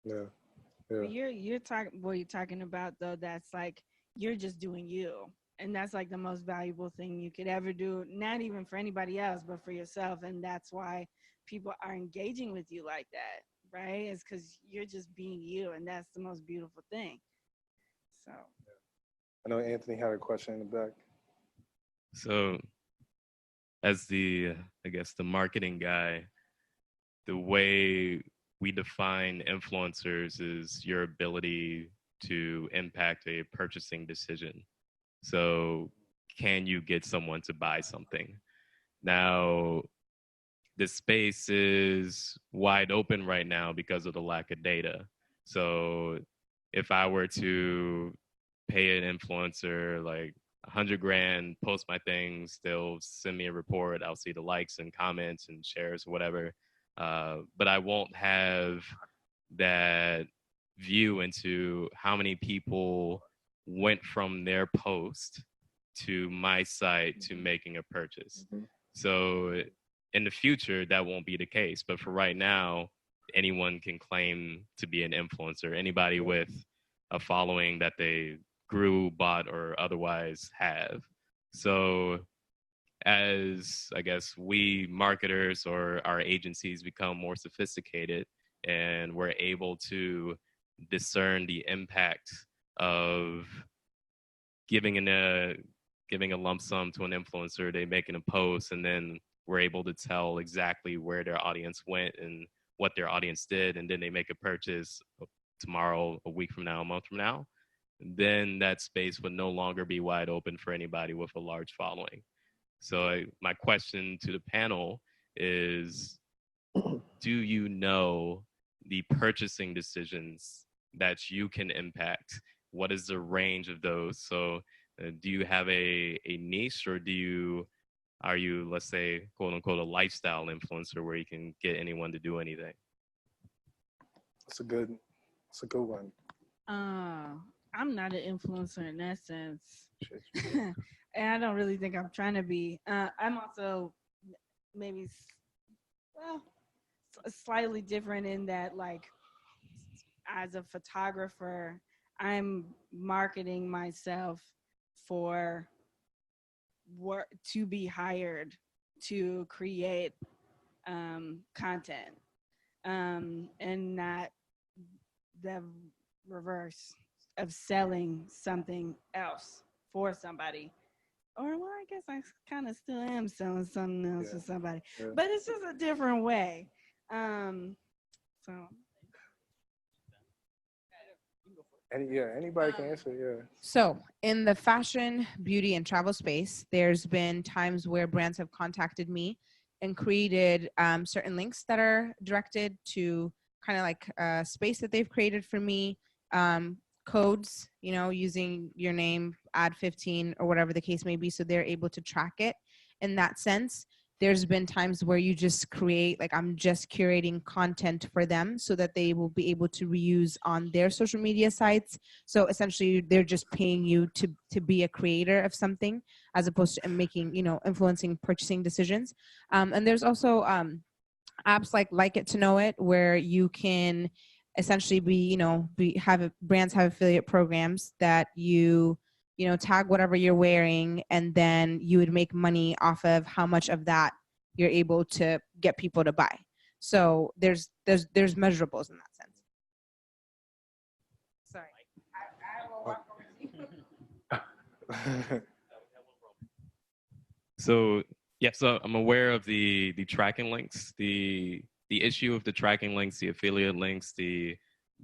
Yeah. but you're talking, what you're talking about though, that's like, you're just doing you. And that's like the most valuable thing you could ever do, not even for anybody else, but for yourself. And that's why people are engaging with you like that, right? It's because you're just being you, and that's the most beautiful thing. So I know Anthony had a question in the back. So, as I guess, the marketing guy, the way we define influencers is your ability to impact a purchasing decision. So, can you get someone to buy something? Now, the space is wide open right now because of the lack of data. So, if I were to pay an influencer like 100 grand, post my things, they'll send me a report. I'll see the likes and comments and shares, whatever. But I won't have that view into how many people went from their post to my site to making a purchase. Mm-hmm. So in the future, that won't be the case. But for right now, anyone can claim to be an influencer. Anybody with a following that they grew, bought, or otherwise have. So as I guess we marketers or our agencies become more sophisticated and we're able to discern the impact of giving a lump sum to an influencer, they making a post, and then we're able to tell exactly where their audience went and what their audience did, and then they make a purchase tomorrow, a week from now, a month from now, then that space would no longer be wide open for anybody with a large following. So my question to the panel is, do you know the purchasing decisions that you can impact? What is the range of those? So do you have a niche, or are you, let's say, quote unquote, a lifestyle influencer where you can get anyone to do anything? It's a good one. I'm not an influencer in that sense. And I don't really think I'm trying to be. I'm also maybe slightly different in that, like, as a photographer, I'm marketing myself for work to be hired to create content, and not the reverse of selling something else for somebody. Or, well, I guess I kind of still am selling something else for somebody, but it's just a different way. So. Anybody can answer. Yeah. So in the fashion, beauty, and travel space, there's been times where brands have contacted me and created certain links that are directed to kind of like a space that they've created for me, codes, using your name, add 15 or whatever the case may be, so they're able to track it in that sense. There's been times where you just create, like, I'm just curating content for them so that they will be able to reuse on their social media sites. So essentially they're just paying you to be a creator of something, as opposed to making, influencing purchasing decisions. And there's also apps like It to Know It, where you can essentially brands have affiliate programs that you tag whatever you're wearing, and then you would make money off of how much of that you're able to get people to buy. So there's measurables in that sense. Sorry, I will walk over to you. So I'm aware of the tracking links, the issue of the tracking links, the affiliate links, the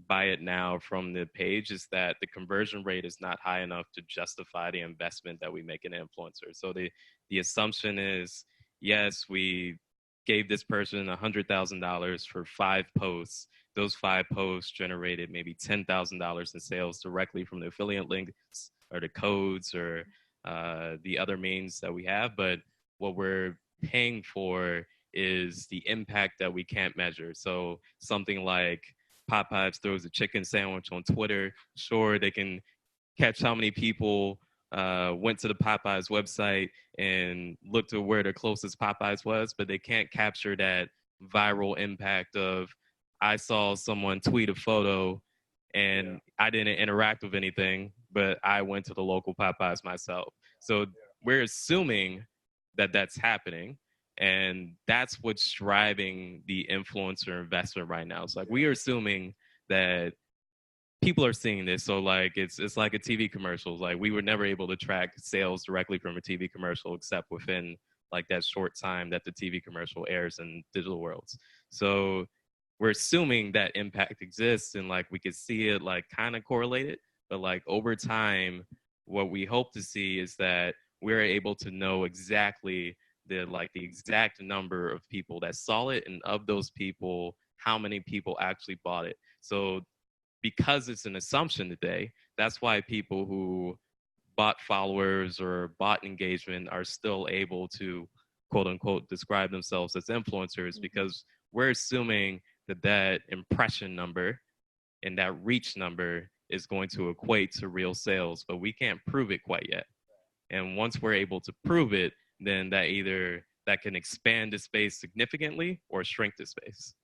buy it now from the page, is that the conversion rate is not high enough to justify the investment that we make in influencers. So the assumption is, yes, we gave this person $100,000 for 5 posts. Those 5 posts generated maybe $10,000 in sales directly from the affiliate links or the codes or the other means that we have. But what we're paying for is the impact that we can't measure. So something like Popeyes throws a chicken sandwich on Twitter. Sure, they can catch how many people went to the Popeyes website and looked to where their closest Popeyes was, but they can't capture that viral impact of, I saw someone tweet a photo and I didn't interact with anything, but I went to the local Popeyes myself. So we're assuming that that's happening. And that's what's driving the influencer investment right now. It's like, we are assuming that people are seeing this. So like, it's like a TV commercial. Like, we were never able to track sales directly from a TV commercial, except within like that short time that the TV commercial airs in digital worlds. So we're assuming that impact exists, and like we could see it like kind of correlated, but like over time, what we hope to see is that we're able to know exactly the exact number of people that saw it, and of those people, how many people actually bought it. So because it's an assumption today, that's why people who bought followers or bought engagement are still able to, quote unquote, describe themselves as influencers, because we're assuming that impression number and that reach number is going to equate to real sales, but we can't prove it quite yet. And once we're able to prove it, then that can expand the space significantly or shrink the space.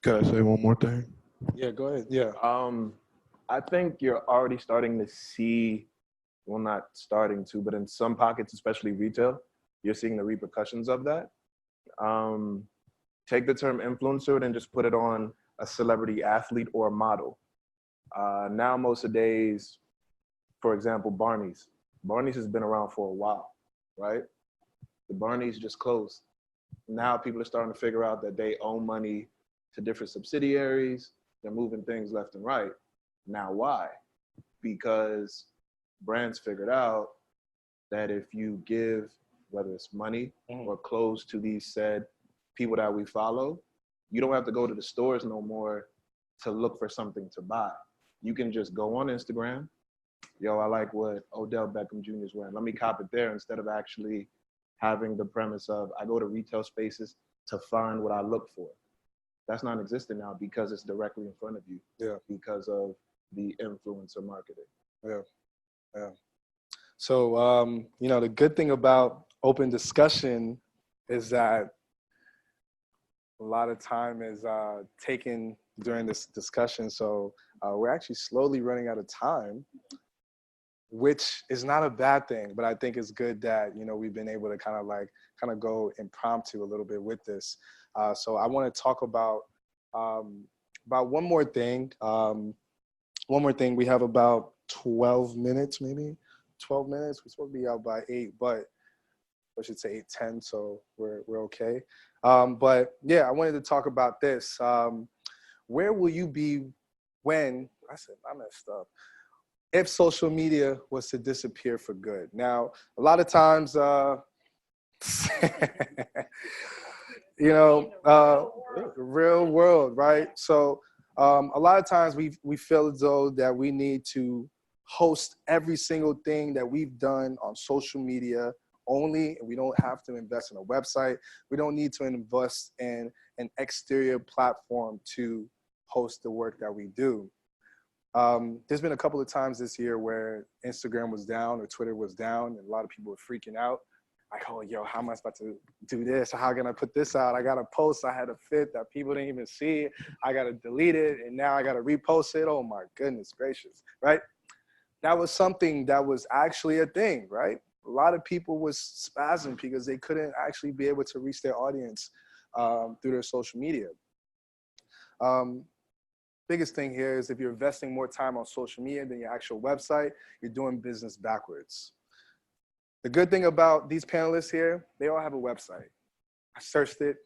Could I say one more thing? Yeah, go ahead. Yeah. I think you're already starting to see well, not starting to, but in some pockets, especially retail, you're seeing the repercussions of that. Take the term influencer and just put it on a celebrity athlete or a model. Now, most of the days, for example, Barney's. Barney's has been around for a while, right? The Barney's just closed. Now people are starting to figure out that they owe money to different subsidiaries. They're moving things left and right. Now, why? Because brands figured out that if you give, whether it's money or clothes to these said people that we follow, you don't have to go to the stores no more to look for something to buy. You can just go on Instagram. Yo, I like what Odell Beckham Jr. is wearing. Let me cop it there instead of actually having the premise of I go to retail spaces to find what I look for. That's non-existent now because it's directly in front of you. Yeah. Because of the influencer marketing. Yeah. Yeah. So, you know, the good thing about open discussion is that a lot of time is taken during this discussion. So we're actually slowly running out of time, which is not a bad thing, but I think it's good that, you know, we've been able to kind of go impromptu a little bit with this. So I want to talk about one more thing. We have about 12 minutes, maybe 12 minutes. We're supposed to be out by 8, but I should say 8:10, so we're okay. But yeah, I wanted to talk about this. Where will you be when, I messed up, if social media was to disappear for good? Now, a lot of times, you know, real world, right? So a lot of times we feel as though that we need to host every single thing that we've done on social media only. We don't have to invest in a website. We don't need to invest in an exterior platform to host the work that we do. There's been a couple of times this year where Instagram was down or Twitter was down, and a lot of people were freaking out. Like, oh, yo, how am I supposed to do this? How can I put this out? I got a post I had a fit that people didn't even see. I got to delete it, and now I got to repost it. Oh, my goodness gracious, right? That was something that was actually a thing, right? A lot of people was spazzing because they couldn't actually be able to reach their audience through their social media. Biggest thing here is if you're investing more time on social media than your actual website, you're doing business backwards. The good thing about these panelists here, they all have a website. I searched it.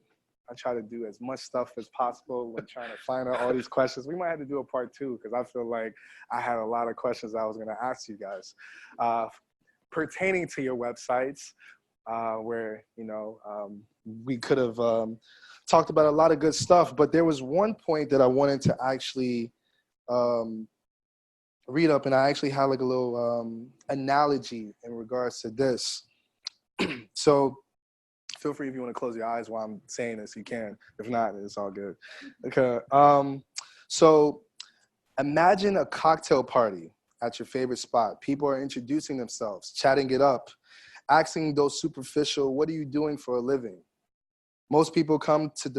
I try to do as much stuff as possible when trying to find out all these questions. We might have to do a part 2 because I feel like I had a lot of questions I was going to ask you guys pertaining to your websites, where, you know, we could have talked about a lot of good stuff, but there was one point that I wanted to actually read up, and I actually had like a little analogy in regards to this. So feel free if you want to close your eyes while I'm saying this, you can. If not, it's all good. Okay. So imagine a cocktail party at your favorite spot. People are introducing themselves, chatting it up, asking those superficial, what are you doing for a living? Most people come to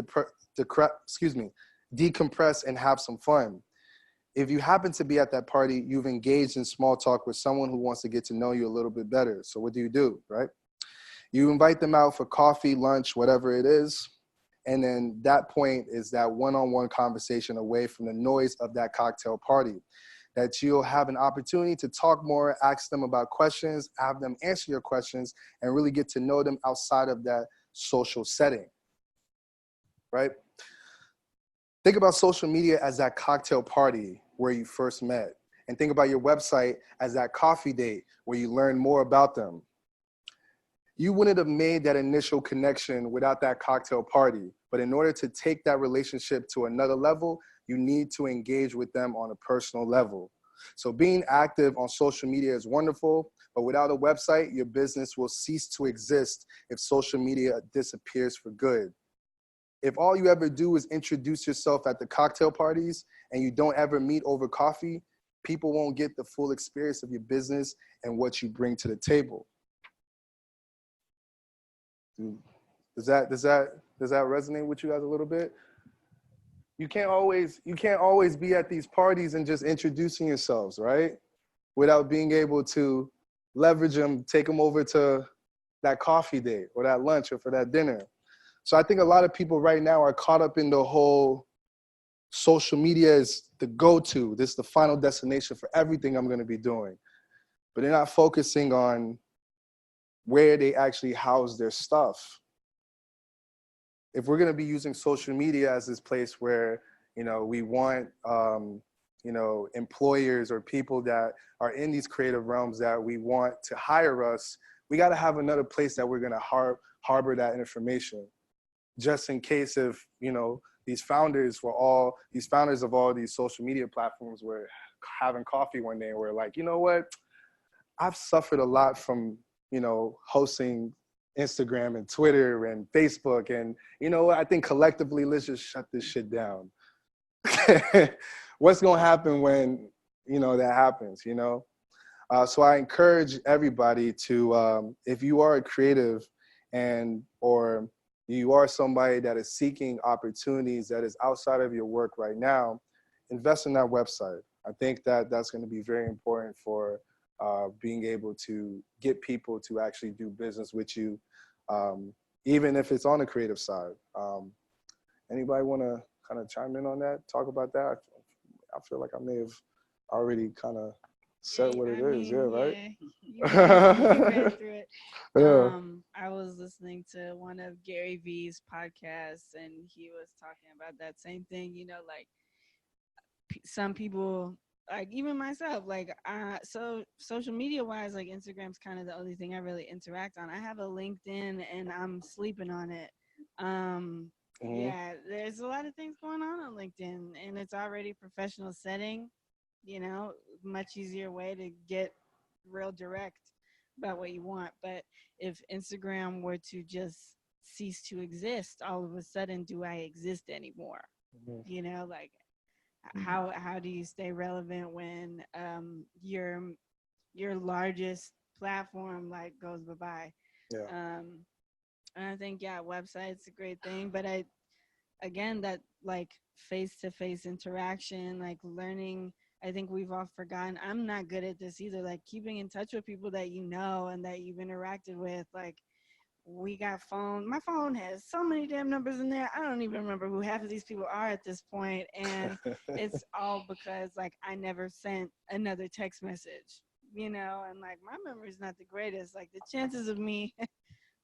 decompress and have some fun. If you happen to be at that party, you've engaged in small talk with someone who wants to get to know you a little bit better. So what do, right? You invite them out for coffee, lunch, whatever it is. And then that point is that one-on-one conversation away from the noise of that cocktail party, that you'll have an opportunity to talk more, ask them about questions, have them answer your questions, and really get to know them outside of that social setting, right? Think about social media as that cocktail party where you first met. And think about your website as that coffee date where you learn more about them. You wouldn't have made that initial connection without that cocktail party. But in order to take that relationship to another level, you need to engage with them on a personal level. So being active on social media is wonderful, but without a website, your business will cease to exist if social media disappears for good. If all you ever do is introduce yourself at the cocktail parties and you don't ever meet over coffee, people won't get the full experience of your business and what you bring to the table. Does that resonate with you guys a little bit? You can't always be at these parties and just introducing yourselves, right? Without being able to leverage them, take them over to that coffee date or that lunch or for that dinner. So I think a lot of people right now are caught up in the whole social media is the go-to. This is the final destination for everything I'm going to be doing. But they're not focusing on where they actually house their stuff. If we're going to be using social media as this place where, we want, employers or people that are in these creative realms that we want to hire us, we got to have another place that we're going to harbor that information, just in case if, these founders of all these social media platforms were having coffee one day and we're like, you know what? I've suffered a lot from, hosting Instagram and Twitter and Facebook. And, I think collectively, let's just shut this shit down. What's going to happen when, that happens, So I encourage everybody to, if you are a creative or you are somebody that is seeking opportunities that is outside of your work right now, invest in that website. I think that that's going to be very important for being able to get people to actually do business with you, even if it's on the creative side. Anybody want to kind of chime in on that, talk about that? I feel like I may have already kind of said what it is, right? You ran through it. Yeah. I was listening to one of Gary V's podcasts, and he was talking about that same thing. Like some people, like even myself, like so social media wise, like Instagram's kind of the only thing I really interact on. I have a LinkedIn, and I'm sleeping on it. Yeah, there's a lot of things going on LinkedIn, and it's already a professional setting. Much easier way to get real direct about what you want. But if Instagram were to just cease to exist, all of a sudden, do I exist anymore? Like how do you stay relevant when your largest platform like goes bye-bye? Yeah. And I think website's a great thing, but again, that like face-to-face interaction, like learning. I think we've all forgotten. I'm not good at this either. Like keeping in touch with people that and that you've interacted with. Like we got phone. My phone has so many damn numbers in there. I don't even remember who half of these people are at this point. And it's all because like I never sent another text message, and like my memory's not the greatest. Like the chances of me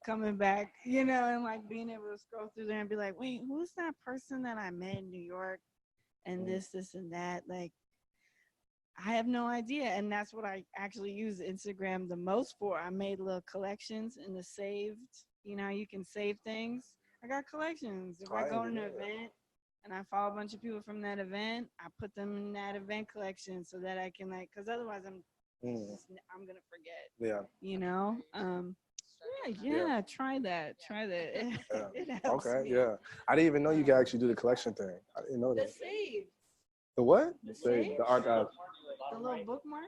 coming back, and like being able to scroll through there and be like, wait, who's that person that I met in New York and this and that? Like, I have no idea. And that's what I actually use Instagram the most for. I made little collections in the saved, you can save things. I got collections. If I go to an event and I follow a bunch of people from that event, I put them in that event collection so that I can because otherwise I'm going to forget. Yeah. Try that. It helps Okay. me. Yeah. I didn't even know you could actually do the collection thing. I didn't know that. The save. The what? Save? The archive. The little bookmarks.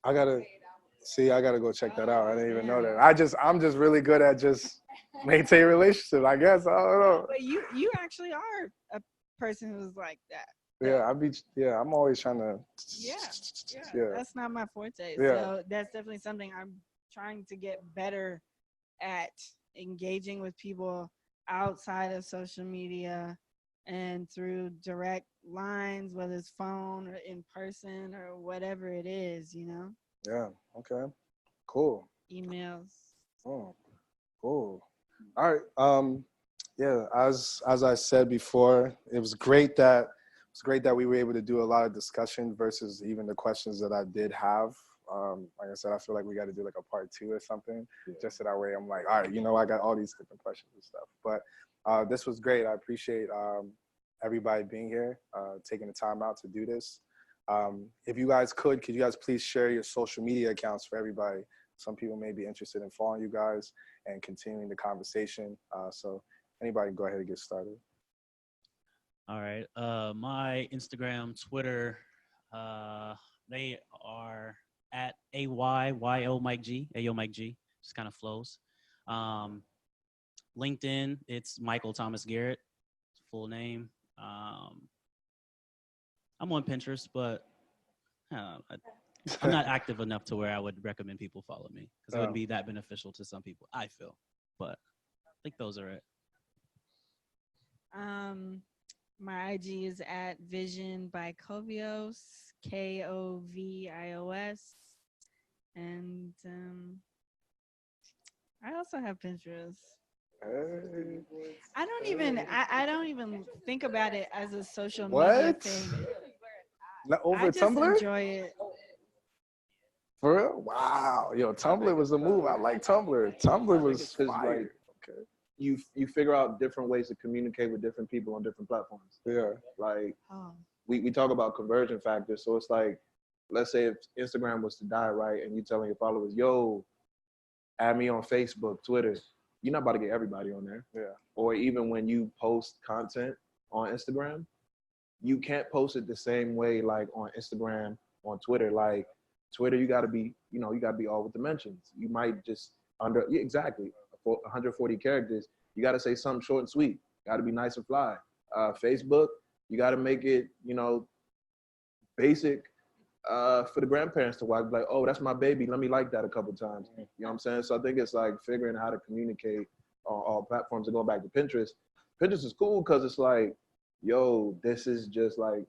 I gotta go check that out. I didn't even know that. I'm just really good at just maintain relationships, I guess. I don't know. But you actually are a person who's like that. I'm always trying to. Yeah. That's not my forte. Yeah. So that's definitely something I'm trying to get better at, engaging with people outside of social media and through direct lines, whether it's phone or in person or whatever it is, Yeah. Okay. Cool. Emails. Oh, cool. All right. Yeah. As I said before, it was great that we were able to do a lot of discussion versus even the questions that I did have. Like I said, I feel like we got to do like a part 2 or something, just so that way I'm like, all right, I got all these different questions and stuff. But this was great. I appreciate everybody being here, taking the time out to do this. If you guys could you guys please share your social media accounts for everybody? Some people may be interested in following you guys and continuing the conversation. So anybody go ahead and get started. All right. My Instagram, Twitter, they are at AYYO Mike G. Ayo Mike G. Just kind of flows. LinkedIn, it's Michael Thomas Garrett, full name. I'm on Pinterest, but I'm not active enough to where I would recommend people follow me because it Oh. wouldn't be that beneficial to some people, I feel. But I think those are it. My IG is at Vision by Kovios, Kovios, and I also have Pinterest. Hey. I don't even think about it as a social media What? thing. Not over I just Tumblr? enjoy it. For real? Wow. Yo, Tumblr was the move. I like Tumblr. Tumblr it's was 'cause, fire. like, Okay. you figure out different ways to communicate with different people on different platforms. Yeah. Like Oh. we talk about conversion factors. So it's like, let's say if Instagram was to die, right, and you telling your followers, yo, add me on Facebook, Twitter, you're not about to get everybody on there. Yeah. Or even when you post content on Instagram, you can't post it the same way like on Instagram, on Twitter. Like Twitter, you gotta be all with the mentions. You might just exactly for 140 characters, you gotta say something short and sweet. Gotta be nice and fly. Facebook, you gotta make it, basic for the grandparents to watch. Like, oh, that's my baby. Let me like that a couple times. You know what I'm saying? So I think it's like figuring how to communicate on all platforms. And going back to Pinterest, Pinterest is cool because it's like, yo, this is just like,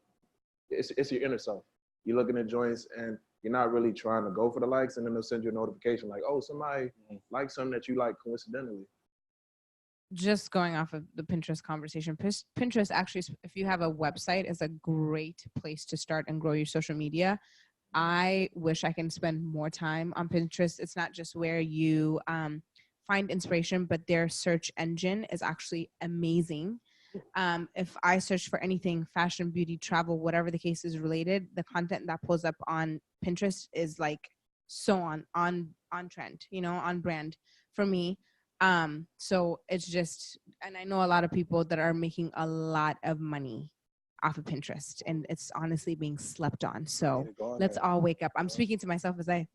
it's your inner self. You're looking at joints and you're not really trying to go for the likes, and then they'll send you a notification like, oh, somebody liked something that you like coincidentally. Just going off of the Pinterest conversation, Pinterest actually, if you have a website, is a great place to start and grow your social media. I wish I can spend more time on Pinterest. It's not just where you find inspiration, but their search engine is actually amazing. If I search for anything, fashion, beauty, travel, whatever the case is related, the content that pulls up on Pinterest is like so on trend, on brand for me. So it's just, and I know a lot of people that are making a lot of money off of Pinterest, and it's honestly being slept on. So let's all wake up. I'm speaking to myself as I'm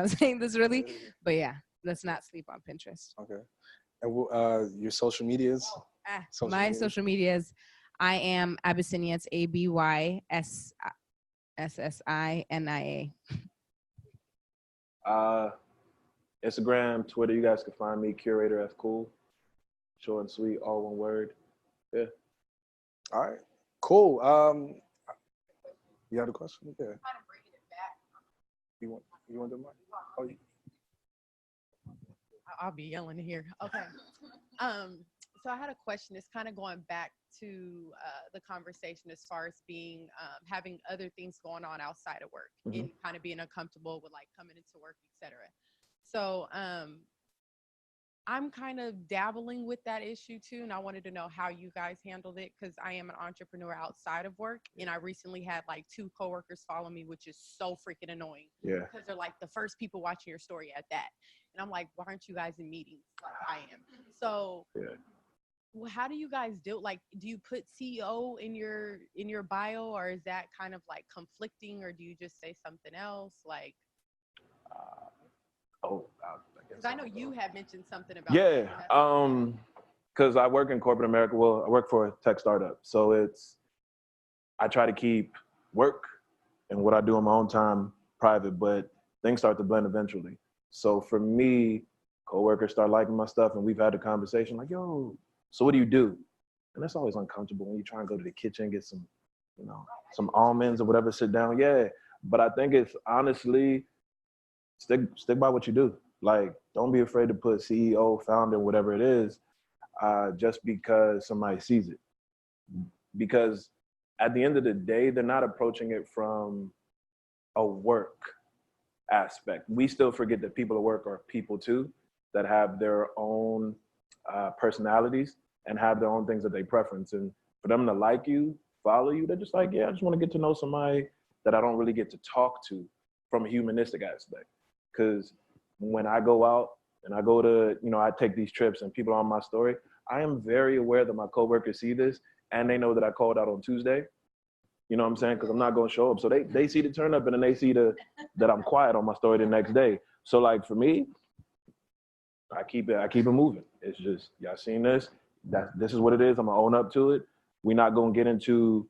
saying this really, but yeah, let's not sleep on Pinterest. Okay. And your social medias? Social medias, I am Abyssinia. It's ABYSSINIA. Instagram, Twitter, you guys can find me, Curator F Cool. Short and sweet, all one word. Yeah. All right. Cool. You had a question? Yeah. You want the mic? Oh, I'll be yelling here. Okay. So I had a question. It's kind of going back to the conversation as far as being having other things going on outside of work and kind of being uncomfortable with like coming into work, etc. So I'm kind of dabbling with that issue too, and I wanted to know how you guys handled it because I am an entrepreneur outside of work, and I recently had like 2 coworkers follow me, which is so freaking annoying. Yeah. Because they're like the first people watching your story at that, and I'm like, why aren't you guys in meetings like I am? So. Yeah. Well, how do you guys do? Like, do you put CEO in your bio, or is that kind of like conflicting, or do you just say something else? Like, because I know you have mentioned something about. Yeah, because I work in corporate America. Well, I work for a tech startup, so I try to keep work and what I do on my own time private, but things start to blend eventually. So for me, coworkers start liking my stuff, and we've had a conversation like, yo, so what do you do? And that's always uncomfortable when you try and go to the kitchen, get some, some almonds or whatever, sit down. Yeah. But I think it's honestly, stick by what you do. Like, don't be afraid to put CEO, founder, whatever it is, just because somebody sees it. Because at the end of the day, they're not approaching it from a work aspect. We still forget that people at work are people too, that have their own personalities and have their own things that they preference. And for them to like you, follow you, they're just like, yeah, I just want to get to know somebody that I don't really get to talk to from a humanistic aspect. Because when I go out and I go to, I take these trips and people are on my story, I am very aware that my coworkers see this and they know that I called out on Tuesday. You know what I'm saying? Because I'm not going to show up. So they see the turn up and then they see that I'm quiet on my story the next day. So like for me, I keep it moving. It's just, y'all seen this? This is what it is. I'm gonna own up to it. We're not gonna get into,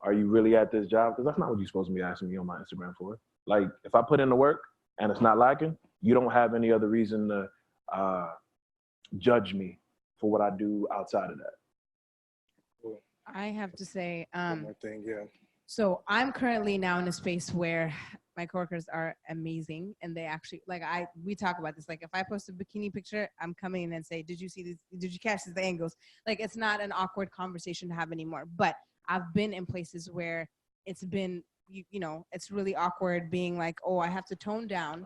are you really at this job? Because that's not what you're supposed to be asking me on my Instagram for. Like if I put in the work and it's not lacking, you don't have any other reason to judge me for what I do outside of that. I have to say, One more thing, yeah. so I'm currently now in a space where my coworkers are amazing, and they actually we talk about this. Like if I post a bikini picture, I'm coming in and say, "Did you see this? Did you catch these angles?" Like it's not an awkward conversation to have anymore. But I've been in places where it's been, you know, it's really awkward being like, "Oh, I have to tone down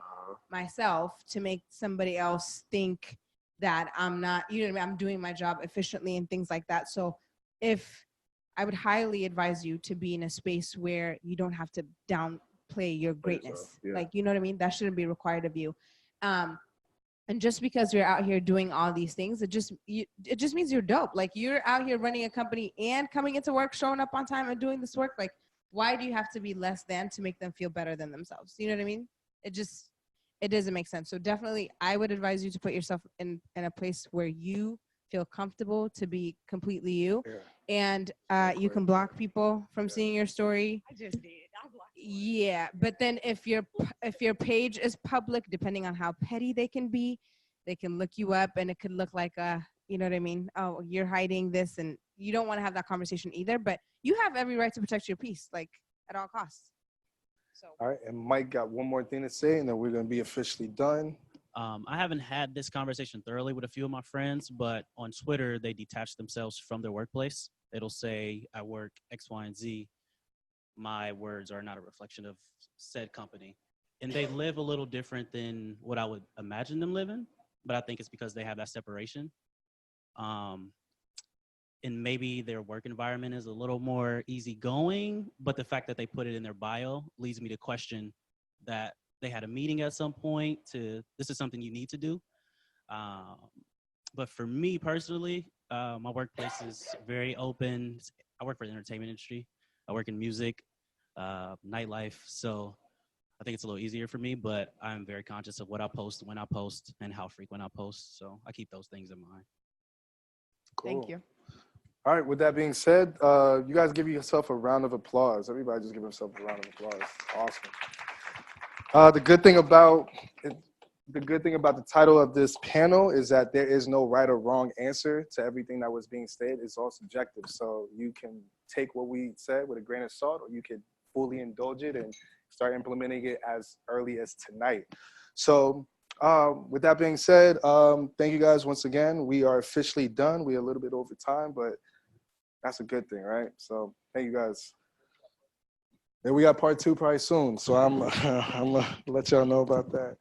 myself to make somebody else think that I'm not, you know what I mean, I'm doing my job efficiently and things like that." So if I would highly advise you to be in a space where you don't have to downplay your greatness. Yeah. Like, you know what I mean? That shouldn't be required of you. And just because you're out here doing all these things, it just means you're dope. Like you're out here running a company and coming into work, showing up on time and doing this work. Like, why do you have to be less than to make them feel better than themselves? You know what I mean? It doesn't make sense. So definitely I would advise you to put yourself in a place where you feel comfortable to be completely you. Yeah. And you can block people from seeing your story. I just did. I blocked you. Yeah, but then if your page is public, depending on how petty they can be, they can look you up, and it could look like you know what I mean? Oh, you're hiding this, and you don't want to have that conversation either. But you have every right to protect your peace, like at all costs. So. All right, and Mike got one more thing to say, and then we're gonna be officially done. I haven't had this conversation thoroughly with a few of my friends, but on Twitter, they detach themselves from their workplace. It'll say, I work X, Y, and Z. My words are not a reflection of said company. And they live a little different than what I would imagine them living, but I think it's because they have that separation. And maybe their work environment is a little more easygoing, but the fact that they put it in their bio leads me to question that they had a meeting at some point this is something you need to do. But for me personally, my workplace is very open. I work for the entertainment industry. I work in music, nightlife. So I think it's a little easier for me, but I'm very conscious of what I post, when I post, and how frequent I post. So I keep those things in mind. Cool. Thank you. All right, with that being said, you guys give yourself a round of applause. Everybody just give yourself a round of applause. Awesome. The good thing about the title of this panel is that there is no right or wrong answer to everything that was being stated. It's all subjective. So you can take what we said with a grain of salt, or you could fully indulge it and start implementing it as early as tonight. So with that being said, thank you guys once again. We are officially done. We're a little bit over time, but that's a good thing, right? So thank you guys. And we got part 2 probably soon. So I'm gonna let y'all know about that.